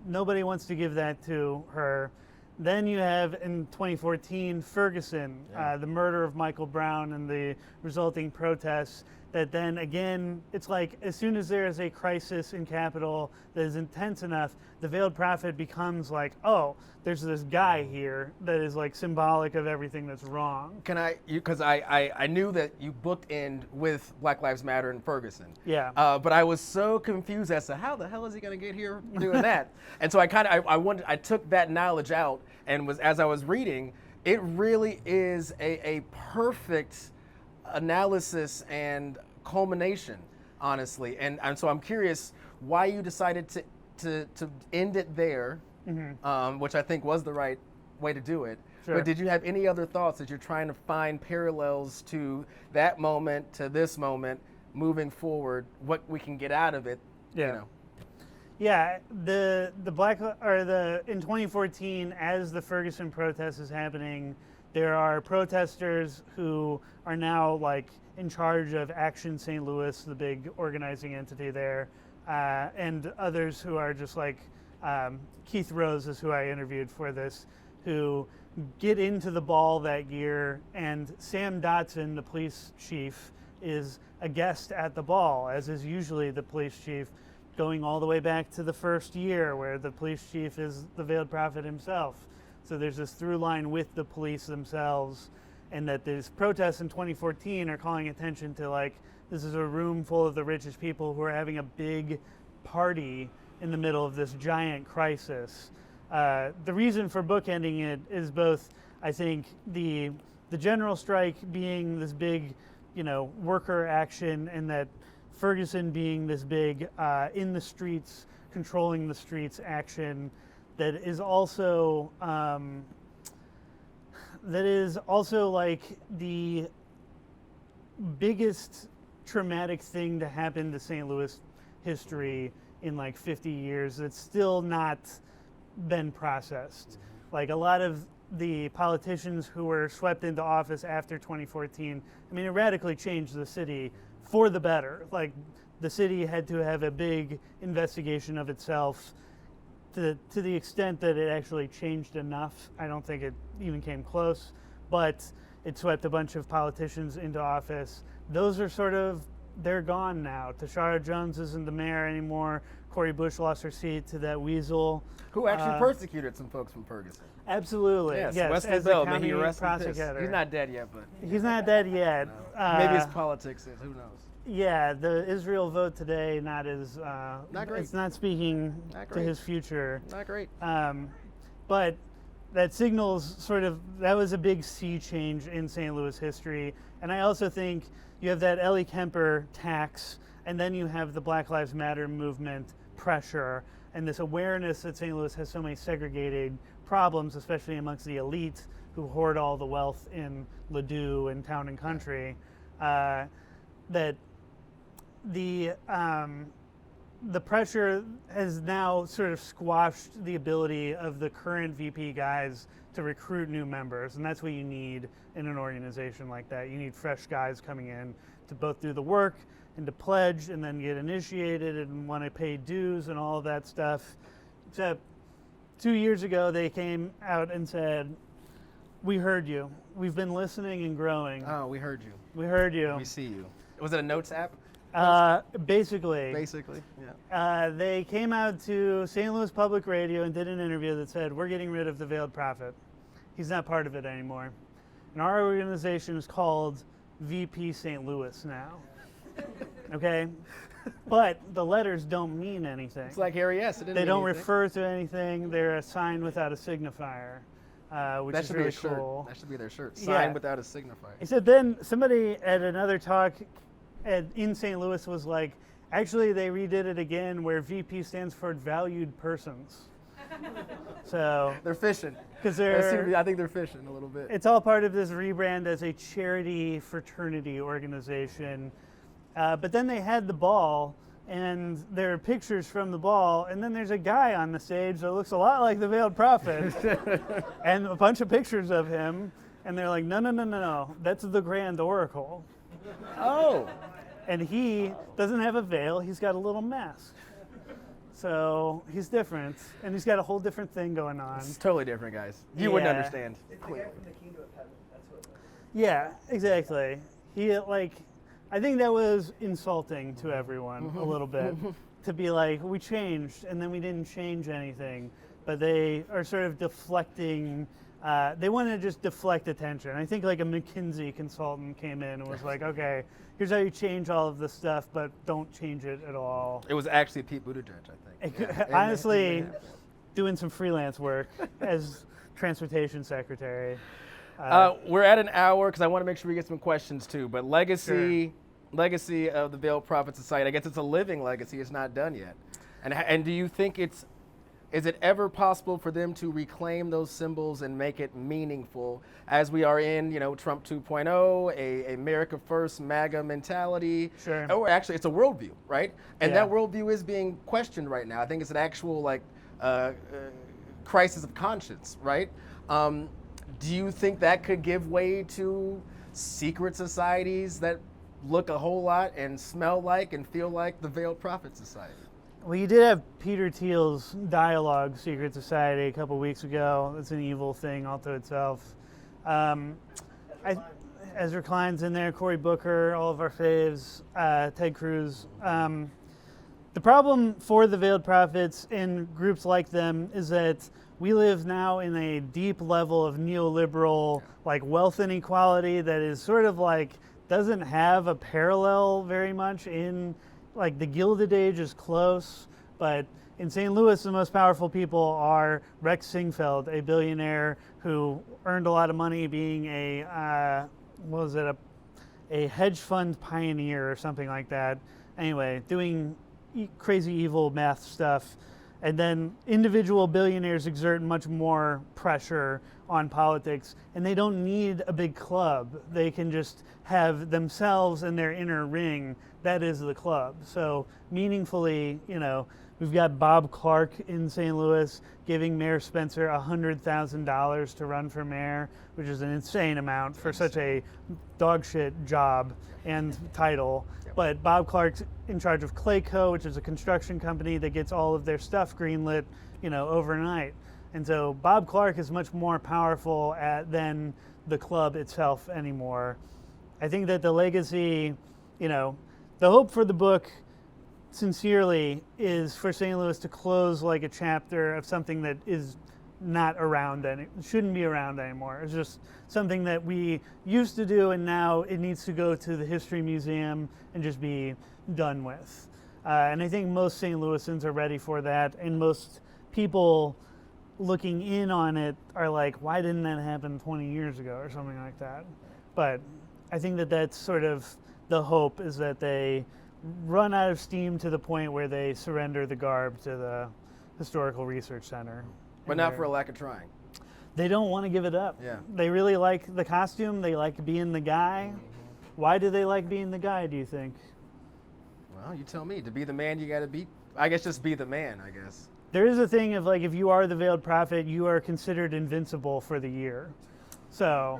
Nobody wants to give that to her. Then you have in 2014 Ferguson, the murder of Michael Brown and the resulting protests. That then again, it's like as soon as there is a crisis in Capitol that is intense enough, the veiled prophet becomes like, oh, there's this guy here that is like symbolic of everything that's wrong. Because I knew that you booked in with Black Lives Matter and Ferguson. Yeah. But I was so confused as to how the hell is he going to get here doing that? And so I took that knowledge out and as I was reading, it really is a perfect analysis and culmination, honestly. And so I'm curious why you decided to end it there, which I think was the right way to do it. Sure. But did you have any other thoughts that you're trying to find parallels to that moment, to this moment, moving forward, what we can get out of it? Yeah. Yeah, in 2014, as the Ferguson protest is happening, there are protesters who are now like in charge of Action St. Louis, the big organizing entity there, and others who are just like Keith Rose is who I interviewed for this, who get into the ball that year, and Sam Dotson, the police chief, is a guest at the ball, as is usually the police chief, going all the way back to the first year where the police chief is the veiled prophet himself. So there's this through line with the police themselves, and that these protests in 2014 are calling attention to like, this is a room full of the richest people who are having a big party in the middle of this giant crisis. The reason for bookending it is both, I think, the general strike being this big, worker action, and that Ferguson being this big in the streets, controlling the streets action that is also like the biggest traumatic thing to happen to St. Louis history in like 50 years that's still not been processed. Like a lot of the politicians who were swept into office after 2014, I mean, it radically changed the city for the better. Like the city had to have a big investigation of itself to the extent that it actually changed enough. I don't think it even came close, but it swept a bunch of politicians into office. Those are they're gone now. Tashara Jones isn't the mayor anymore. Cori Bush lost her seat to that weasel. Who actually persecuted some folks from Ferguson. Absolutely. Yes, Wesley Bell, may he rest in peace. He's not dead yet, but... He's not dead yet. No. Maybe his politics is, who knows? Yeah, the Israel vote today not great. It's not speaking to his future. Not great. But that signals that was a big sea change in St. Louis history. And I also think you have that Ellie Kemper tax, and then you have the Black Lives Matter movement pressure, and this awareness that St. Louis has so many segregated problems, especially amongst the elite who hoard all the wealth in Ladue and Town and Country, that the pressure has now sort of squashed the ability of the current VP guys to recruit new members, and that's what you need in an organization like that. You need fresh guys coming in to both do the work and to pledge and then get initiated and want to pay dues and all of that stuff. Except 2 years ago, they came out and said, "We heard you. We've been listening and growing." Oh, we heard you. We heard you. We see you. Was it a notes app? Basically. Basically, yeah. They came out to St. Louis Public Radio and did an interview that said, "We're getting rid of the veiled prophet. He's not part of it anymore. And our organization is called VP St. Louis now." Okay? But the letters don't mean anything. It's like Harry S. They don't refer to anything. They're a sign without a signifier, which is really cool. That should be their shirt. Sign without a signifier. Except then somebody at another talk in St. Louis was like, actually they redid it again where VP stands for valued persons. So they're fishing. I think they're fishing a little bit. It's all part of this rebrand as a charity fraternity organization. But then they had the ball, and there are pictures from the ball, and then there's a guy on the stage that looks a lot like the Veiled Prophet, and a bunch of pictures of him, and they're like, no, that's the Grand Oracle. Oh. And he doesn't have a veil, he's got a little mask. So he's different, and he's got a whole different thing going on. It's totally different, guys. You wouldn't understand. It's the guy from the Kingdom of Heaven, that's what it was. Yeah, exactly. I think that was insulting to everyone a little bit, to be like, we changed, and then we didn't change anything. But they are sort of deflecting, they want to just deflect attention. I think like a McKinsey consultant came in and was like, okay, here's how you change all of this stuff, but don't change it at all. It was actually Pete Buttigieg, I think. Yeah. Honestly, doing some freelance work as transportation secretary. We're at an hour because I want to make sure we get some questions too. But legacy of the Veiled Prophet Society, I guess it's a living legacy. It's not done yet. And do you think is it ever possible for them to reclaim those symbols and make it meaningful as we are in, Trump 2.0, a America First MAGA mentality? Sure. Or actually, it's a worldview, right? And that worldview is being questioned right now. I think it's an actual crisis of conscience, right? Do you think that could give way to secret societies that look a whole lot and smell like and feel like the Veiled Prophet Society? Well, you did have Peter Thiel's Dialogue Secret Society a couple weeks ago. It's an evil thing all to itself. Ezra Klein's in there, Cory Booker, all of our faves, Ted Cruz. The problem for the Veiled Prophets and groups like them is that we live now in a deep level of neoliberal wealth inequality that is sort of doesn't have a parallel very much in the Gilded Age is close, but in St. Louis the most powerful people are Rex Singfeld, a billionaire who earned a lot of money being a hedge fund pioneer or something like that. Anyway, doing crazy evil math stuff. And then individual billionaires exert much more pressure on politics, and they don't need a big club. They can just have themselves and their inner ring. That is the club. So meaningfully, we've got Bob Clark in St. Louis giving Mayor Spencer $100,000 to run for mayor, which is an insane amount for such a dog shit job and title. But Bob Clark's in charge of Clayco, which is a construction company that gets all of their stuff greenlit, overnight. And so Bob Clark is much more powerful than the club itself anymore. I think that the legacy, the hope for the book, sincerely, is for St. Louis to close a chapter of something that is not around shouldn't be around anymore. It's just something that we used to do, and now it needs to go to the History Museum and just be done with. And I think most St. Louisans are ready for that, and most people looking in on it are like, why didn't that happen 20 years ago or something like that? But I think that that's sort of the hope, is that they run out of steam to the point where they surrender the garb to the Historical Research Center. But not for a lack of trying. They don't want to give it up. Yeah. They really like the costume. They like being the guy. Mm-hmm. Why do they like being the guy, do you think? Well, you tell me. To be the man, you got to be, I guess, just be the man, I guess. there is a thing of like, if you are the veiled prophet, you are considered invincible for the year. So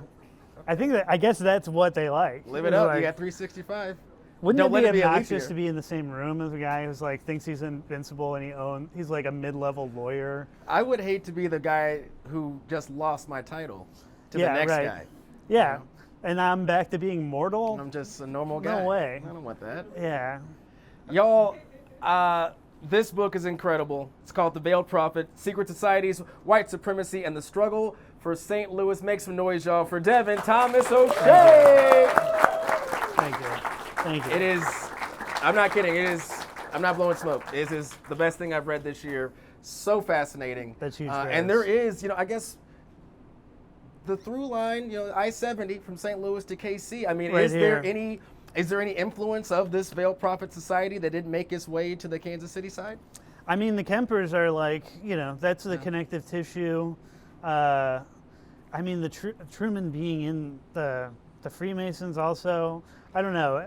I guess that's what they like. Live it It's up. like, You got 365. wouldn't Don't it let be it be a leap obnoxious year. to be in the same room as a guy who's like thinks he's invincible and he's like a mid-level lawyer? I would hate to be the guy who just lost my title to Yeah, the next right. guy. Yeah. And I'm back to being mortal? And I'm just a normal guy. No way. I don't want that. Yeah. Y'all, this book is incredible. It's called The Veiled Prophet, Secret Societies, White Supremacy, and the Struggle for St. Louis. Make some noise, y'all, for Devin Thomas O'Shea. Thank you. Thank you. It is, I'm not kidding, it is, I'm not blowing smoke. This is the best thing I've read this year. So fascinating. That's huge and there is, I guess, the through line, I-70 from St. Louis to KC. I mean, Right is here. there any influence of this Veiled Prophet Society that didn't make its way to the Kansas City side? I mean, the Kempers are like, that's the connective tissue. I mean, the Truman being in the Freemasons also. I don't know.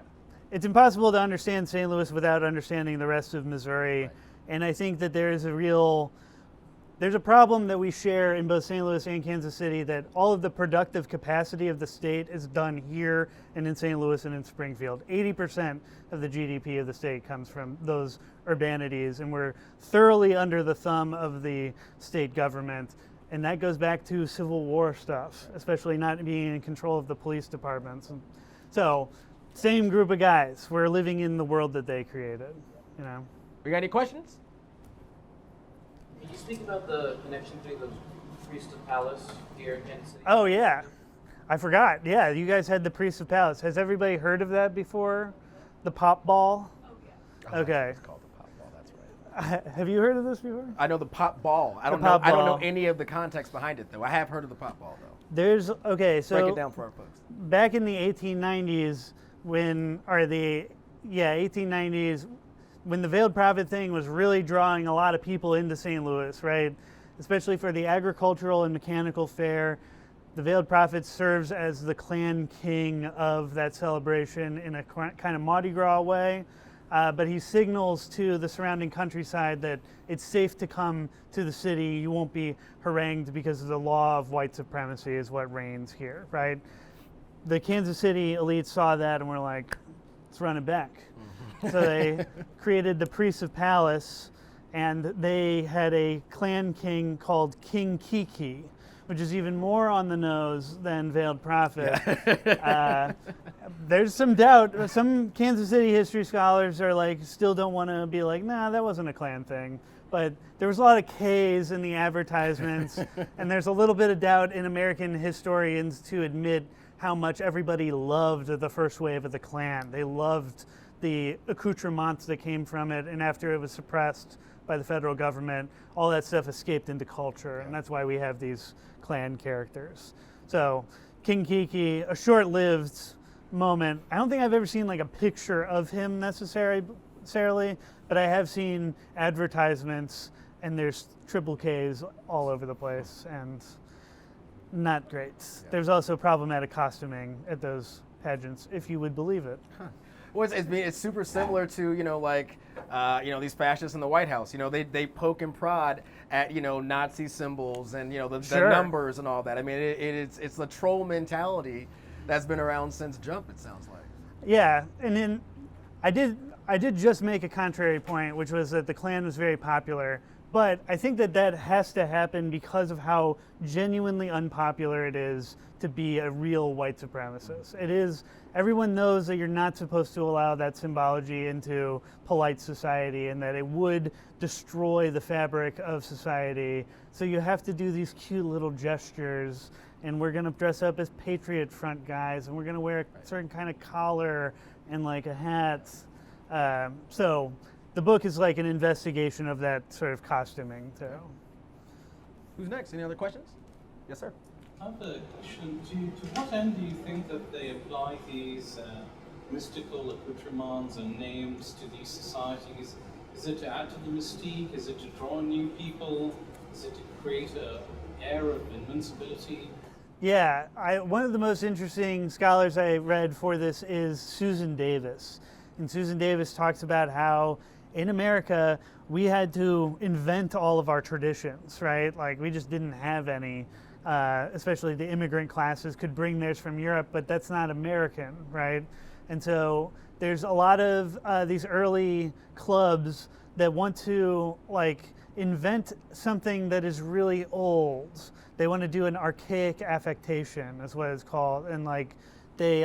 It's impossible to understand St. Louis without understanding the rest of Missouri. Right. And I think that there's a problem that we share in both St. Louis and Kansas City, that all of the productive capacity of the state is done here and in St. Louis and in Springfield. 80% of the GDP of the state comes from those urbanities, and we're thoroughly under the thumb of the state government. And that goes back to Civil War stuff, especially not being in control of the police departments. And so, same group of guys. We're living in the world that they created, We got any questions? Can you speak about the connection between the Priest of Palace here in Kansas City? Oh, yeah. I forgot. Yeah, you guys had the Priest of Palace. Has everybody heard of that before? The pop ball? Oh, yeah. Okay. It's called the pop ball, that's right. Have you heard of this before? I know the pop ball. I don't pop know ball. any of the context behind it, though. I have heard of the pop ball, though. Okay, so Break it down for our folks. back in the 1890s, 1890s, when the Veiled Prophet thing was really drawing a lot of people into St. Louis, right? Especially for the agricultural and mechanical fair, the Veiled Prophet serves as the clan king of that celebration in a kind of Mardi Gras way. But he signals to the surrounding countryside that it's safe to come to the city. You won't be harangued because the law of white supremacy is what reigns here, right? The Kansas City elite saw that and were like, let's run it back. So they created the Priests of Palace, and they had a clan king called King Kiki, which is even more on the nose than Veiled Prophet. There's some doubt. Some Kansas City history scholars are like, still don't want to be like, nah, that wasn't a clan thing. But there was a lot of K's in the advertisements, and there's a little bit of doubt in American historians to admit how much everybody loved the first wave of the Klan. They loved the accoutrements that came from it, and after it was suppressed by the federal government, all that stuff escaped into culture, and that's why we have these Klan characters. So King Kiki, a short-lived moment. I don't think I've ever seen like a picture of him necessarily, but I have seen advertisements, and there's triple Ks all over the place, and not great. Yeah. There's also problematic costuming at those pageants, if you would believe it. Huh. Well, it's super similar to, these fascists in the White House. They poke and prod at, Nazi symbols and, the numbers and all that. I mean, it's the troll mentality that's been around since Jump, it sounds like. Yeah, and then I did just make a contrary point, which was that the Klan was very popular. But I think that has to happen because of how genuinely unpopular it is to be a real white supremacist. It is, everyone knows that you're not supposed to allow that symbology into polite society and that it would destroy the fabric of society. So you have to do these cute little gestures, and we're gonna dress up as Patriot Front guys, and we're gonna wear a certain kind of collar and like a hat. So the book is like an investigation of that sort of costuming too. Who's next? Any other questions? Yes, sir. I have a question. To what end do you think that they apply these mystical accoutrements and names to these societies? Is it to add to the mystique? Is it to draw new people? Is it to create an air of invincibility? Yeah, one of the most interesting scholars I read for this is Susan Davis. And Susan Davis talks about how in America, we had to invent all of our traditions, right? Like we just didn't have any. Especially the immigrant classes could bring theirs from Europe, but that's not American, right? And so there's a lot of these early clubs that want to like invent something that is really old. They want to do an archaic affectation, is what it's called, and like they.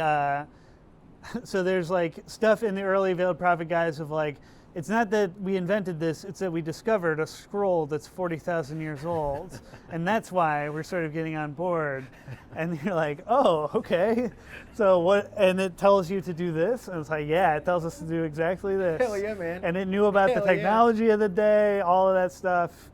So there's like stuff in the early Veiled Prophet guys of like, it's not that we invented this, it's that we discovered a scroll that's 40,000 years old. And that's why we're sort of getting on board. And you're like, oh, okay. So what, and it tells you to do this? And it's like, yeah, it tells us to do exactly this. Hell yeah, man. And it knew about the Hell yeah. technology of the day, all of that stuff.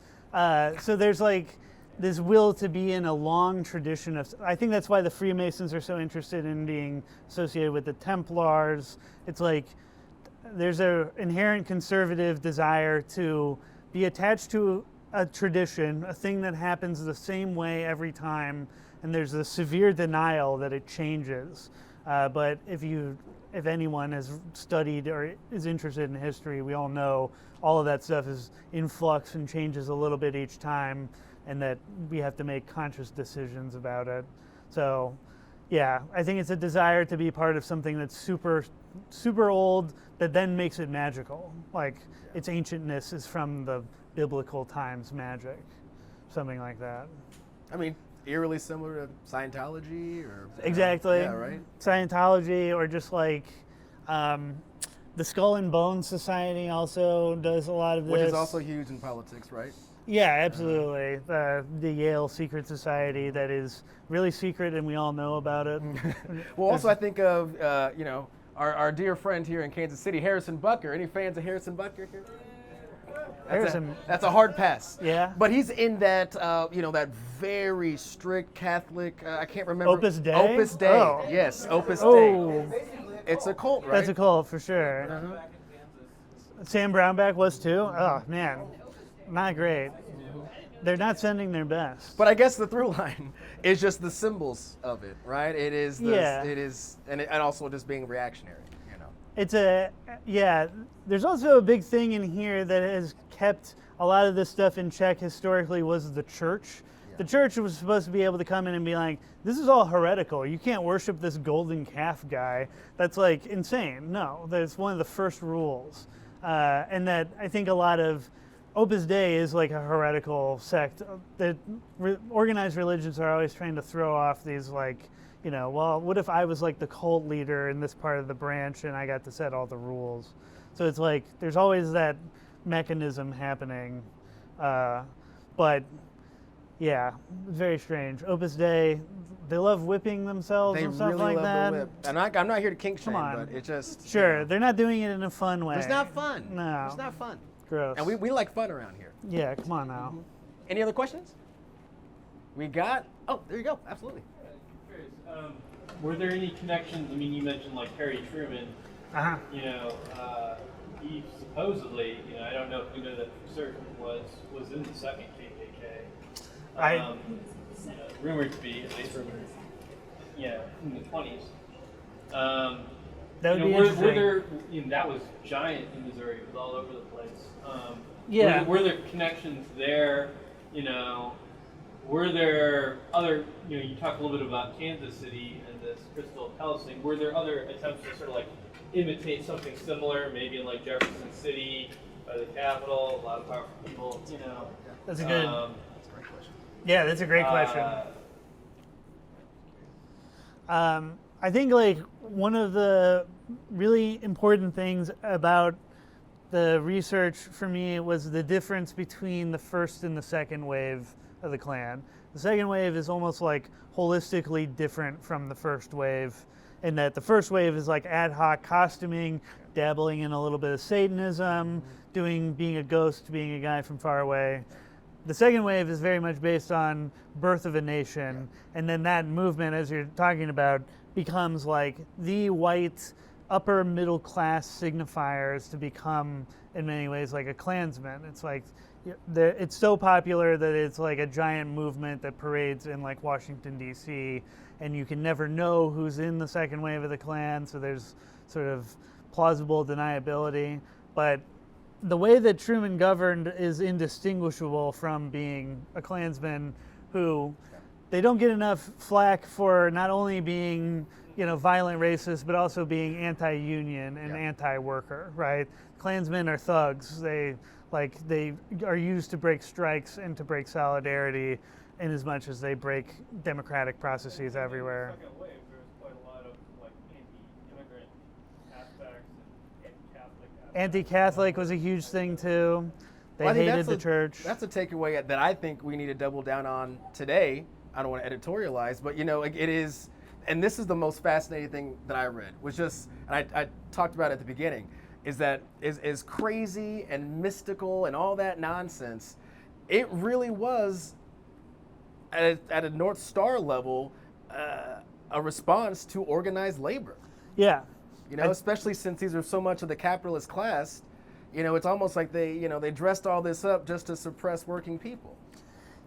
So there's like this will to be in a long tradition of, I think that's why the Freemasons are so interested in being associated with the Templars. It's like, there's an inherent conservative desire to be attached to a tradition, a thing that happens the same way every time, and there's a severe denial that it changes. But if anyone has studied or is interested in history, we all know all of that stuff is in flux and changes a little bit each time, and that we have to make conscious decisions about it. So, yeah, I think it's a desire to be part of something that's super, super old, that then makes it magical. Like its ancientness is from the biblical times magic, something like that. I mean, eerily similar to Scientology or Exactly. Yeah, right. Scientology, or just like the Skull and Bones Society also does a lot of this. Which is also huge in politics, right? Yeah, absolutely. The Yale Secret Society that is really secret and we all know about it. Well, also I think of, our dear friend here in Kansas City, Harrison Bucker. Any fans of Harrison Bucker here? That's a hard pass. Yeah. But he's in that, that very strict Catholic, I can't remember. Opus Dei? Opus Dei. Oh. Yes, Opus Oh, Dei. It's a cult, right? that's a cult for sure. Sam Brownback was too? Oh, man. Not great. They're not sending their best. But I guess the through line is just the symbols of it, right? It is, and also just being reactionary, It's there's also a big thing in here that has kept a lot of this stuff in check historically was the church. Yeah. The church was supposed to be able to come in and be like, this is all heretical. You can't worship this golden calf guy. That's like insane. No, that's one of the first rules. And that I think a lot of Opus Dei is like a heretical sect. That organized religions are always trying to throw off these like, well, what if I was like the cult leader in this part of the branch and I got to set all the rules? So it's like there's always that mechanism happening. But yeah, it's very strange. Opus Dei, they love whipping themselves and stuff like that. The whip. And I'm not here to kink shame, Come on. but it just Sure, they're not doing it in a fun way. It's not fun. No. It's not fun. Gross. And we like fun around here. Yeah, come on now. Any other questions? We got. Oh, there you go. Absolutely. Were there any connections? I mean, you mentioned like Harry Truman. Uh-huh. He supposedly, I don't know if we know that for certain, was in the second KKK. Rumored to be, at least rumored. Yeah, in the 20s. That would be were interesting. there? That was giant in Missouri. It was all over the place. Yeah. Were there connections there? Were there other? You talked a little bit about Kansas City and this Crystal Palace thing. Were there other attempts to sort of like imitate something similar, maybe in like Jefferson City by the Capitol? A lot of powerful people. That's a good. That's a great question. Yeah, that's a great question. I think like one of the really important things about the research for me was the difference between the first and the second wave of the Klan. The second wave is almost like holistically different from the first wave in that the first wave is like ad hoc costuming, dabbling in a little bit of Satanism, being a ghost, being a guy from far away. The second wave is very much based on birth of a nation, and then that movement, as you're talking about, becomes like the white upper middle class signifiers to become in many ways like a Klansman. It's like it's so popular that it's like a giant movement that parades in like Washington DC, and you can never know who's in the second wave of the Klan, so there's sort of plausible deniability. But the way that Truman governed is indistinguishable from being a Klansman who they don't get enough flack for not only being, violent racist, but also being anti-union and anti-worker, right? Klansmen are thugs. They are used to break strikes and to break solidarity in as much as they break democratic processes everywhere. In the second wave, there was quite a lot of anti-immigrant aspects and anti-Catholic aspects. Anti-Catholic was a huge thing too. They Well, I think hated the church. That's a takeaway that I think we need to double down on today. I don't want to editorialize, but it is, and this is the most fascinating thing that I read, was just, and I talked about it at the beginning, is that is crazy and mystical and all that nonsense. It really was, at a North Star level, a response to organized labor. Yeah. Especially since these are so much of the capitalist class. It's almost like they dressed all this up just to suppress working people.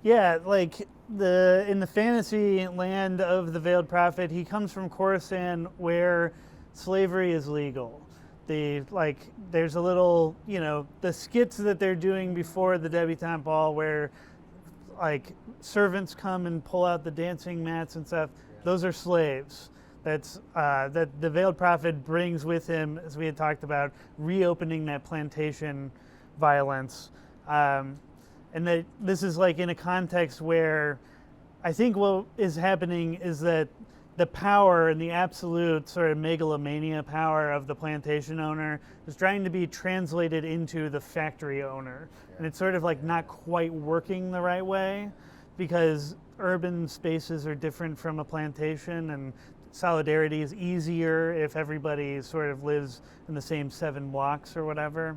Yeah, like in the fantasy land of the Veiled Prophet, he comes from Khorasan where slavery is legal. There's a little, the skits that they're doing before the debutante ball where servants come and pull out the dancing mats and stuff. Those are slaves. That the Veiled Prophet brings with him, as we had talked about, reopening that plantation violence. And that this is in a context where I think what is happening is that the power and the absolute sort of megalomania power of the plantation owner is trying to be translated into the factory owner. And it's sort of not quite working the right way because urban spaces are different from a plantation, and solidarity is easier if everybody sort of lives in the same 7 blocks or whatever.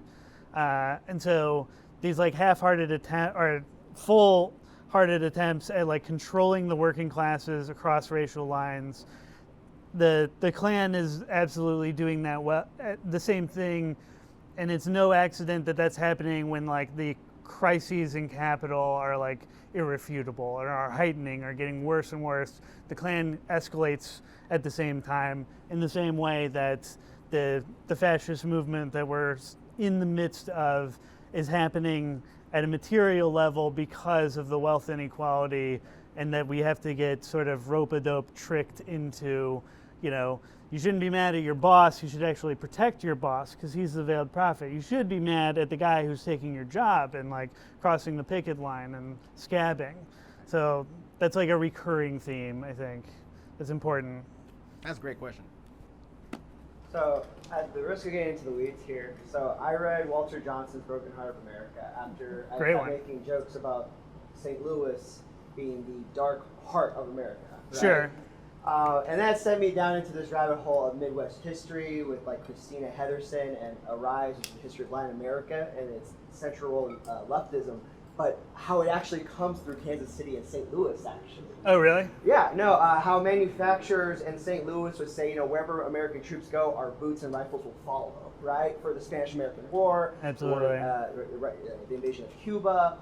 And so these half-hearted or full-hearted attempts at controlling the working classes across racial lines. The Klan is absolutely doing that well. The same thing, and it's no accident that that's happening when the crises in capital are irrefutable or are heightening or getting worse and worse. The Klan escalates at the same time in the same way that the fascist movement that we're in the midst of is happening at a material level because of the wealth inequality, and that we have to get sort of rope-a-dope tricked into, you shouldn't be mad at your boss, you should actually protect your boss because he's the Veiled Prophet. You should be mad at the guy who's taking your job and crossing the picket line and scabbing. So that's a recurring theme, I think. It's important. That's a great question. So, at the risk of getting into the weeds here, so I read Walter Johnson's Broken Heart of America after I Great kept one. making jokes about St. Louis being the dark heart of America. Right? Sure. And that sent me down into this rabbit hole of Midwest history with Christina Heatherson and Arise, which is the history of Latin America and its central leftism, but how it actually comes through Kansas City and St. Louis, actually. Oh, really? Yeah, no, how manufacturers in St. Louis would say, wherever American troops go, our boots and rifles will follow, right? For the Spanish-American War, Absolutely. or the invasion of Cuba,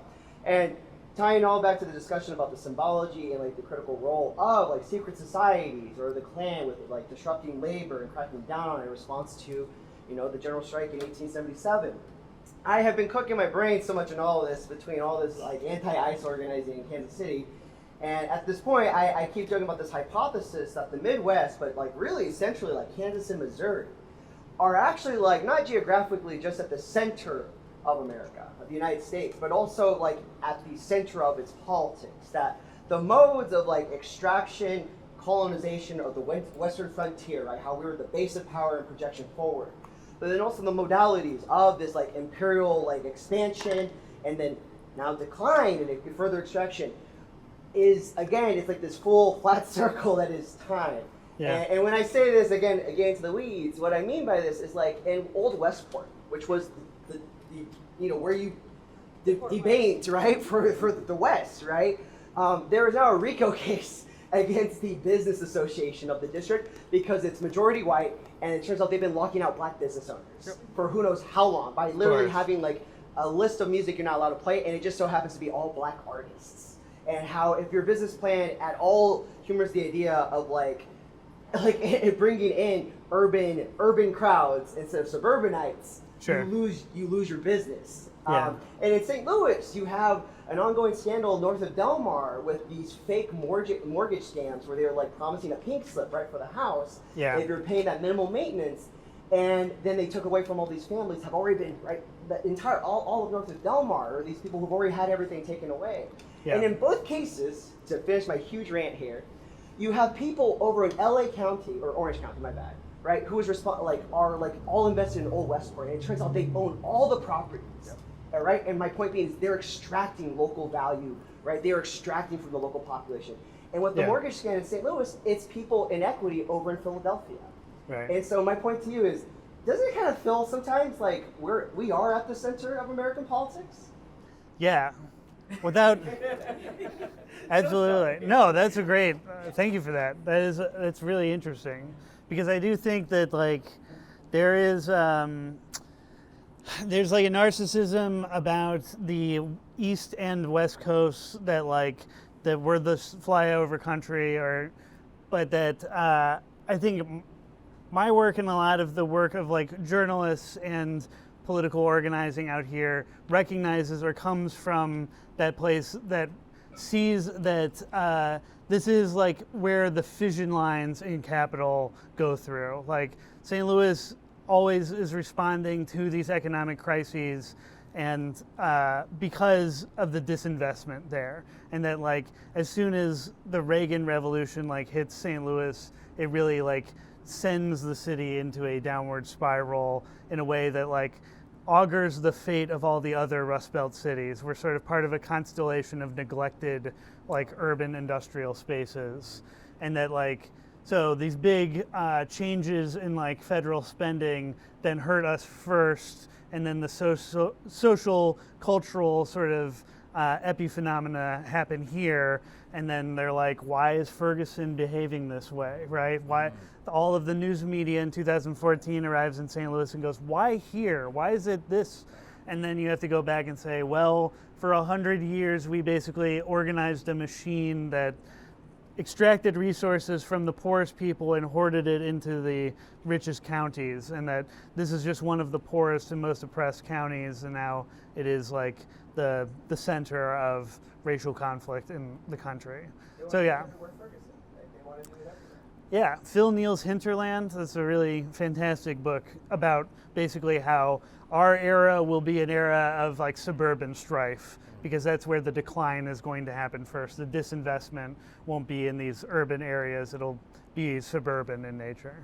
and tying all back to the discussion about the symbology and the critical role of secret societies or the Klan with disrupting labor and cracking down on it in response to, the general strike in 1877. I have been cooking my brain so much in all of this between all this anti-ICE organizing in Kansas City. And at this point, I keep talking about this hypothesis that the Midwest, but really essentially Kansas and Missouri, are actually not geographically just at the center of America, of the United States, but also at the center of its politics. That the modes of extraction, colonization of the western frontier, right? How we were the base of power and projection forward. But then also the modalities of this imperial expansion and then now decline and further extraction is, again, it's this full flat circle that is time. Yeah. And when I say this, again into the weeds, what I mean by this is in Old Westport, which was the where you debate, right, for the West, right? There is now a RICO case against the business association of the district because it's majority white, and it turns out they've been locking out black business owners for who knows how long by literally having a list of music you're not allowed to play, and it just so happens to be all black artists. And how if your business plan at all humors the idea of bringing in urban crowds instead of suburbanites, Sure. you lose your business. Yeah. And in St. Louis, you have an ongoing scandal north of Del Mar with these fake mortgage scams where they're like promising a pink slip right for the house if you're paying that minimal maintenance, and then they took away from all these families have already been the entire all of north of Del Mar, or these people who've already had everything taken away. Yeah. And in both cases, to finish my huge rant here, you have people over in LA County or Orange County, my bad, right? Who is are all invested in Old Westport, and it turns out they own all the properties. All right, and my point being is they're extracting local value, right? They're extracting from the local population. And with the mortgage scam in St. Louis, it's people in equity over in Philadelphia. Right. And so my point to you is, doesn't it kind of feel sometimes like we are at the center of American politics? Yeah, without absolutely. No, that's a great. Thank you for that. That's really interesting, because I do think that like there is. There's like a narcissism about the East and West Coast that we're the flyover country, but that I think my work and a lot of the work of like journalists and political organizing out here recognizes or comes from that place that sees that this is like where the fission lines in capital go through. Like St. Louis always is responding to these economic crises, and because of the disinvestment there, and that like as soon as the Reagan Revolution like hits St. Louis, it really like sends the city into a downward spiral in a way that like augurs the fate of all the other Rust Belt cities. We're sort of part of a constellation of neglected like urban industrial spaces, and that like so these big changes in like federal spending then hurt us first, and then the social cultural sort of epiphenomena happen here, and then they're like, why is Ferguson behaving this way, right? Why all of the news media in 2014 arrives in St. Louis and goes, why here? Why is it this? And then you have to go back and say, well, for 100 years we basically organized a machine that extracted resources from the poorest people and hoarded it into the richest counties, and that this is just one of the poorest and most oppressed counties, and now it is like the center of racial conflict in the country. So yeah. Yeah, Phil Neal's Hinterland, that's a really fantastic book about basically how our era will be an era of like suburban strife, because that's where the decline is going to happen first. The disinvestment won't be in these urban areas, it'll be suburban in nature.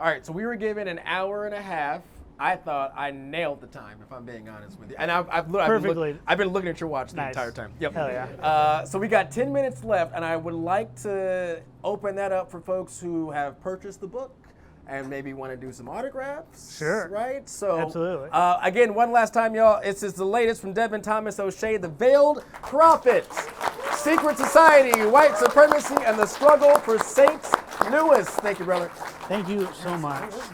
All right, so we were given an hour and a half. I thought I nailed the time, if I'm being honest with you. And I've been looking at your watch the entire time. Yep. Hell yeah. So we got 10 minutes left, and I would like to open that up for folks who have purchased the book and maybe want to do some autographs. Sure. Right? So absolutely. Again, one last time, y'all. This is the latest from Devin Thomas O'Shea, The Veiled Prophet, Secret Society, White Supremacy, and the Struggle for St. Louis. Thank you, brother. Thank you so much.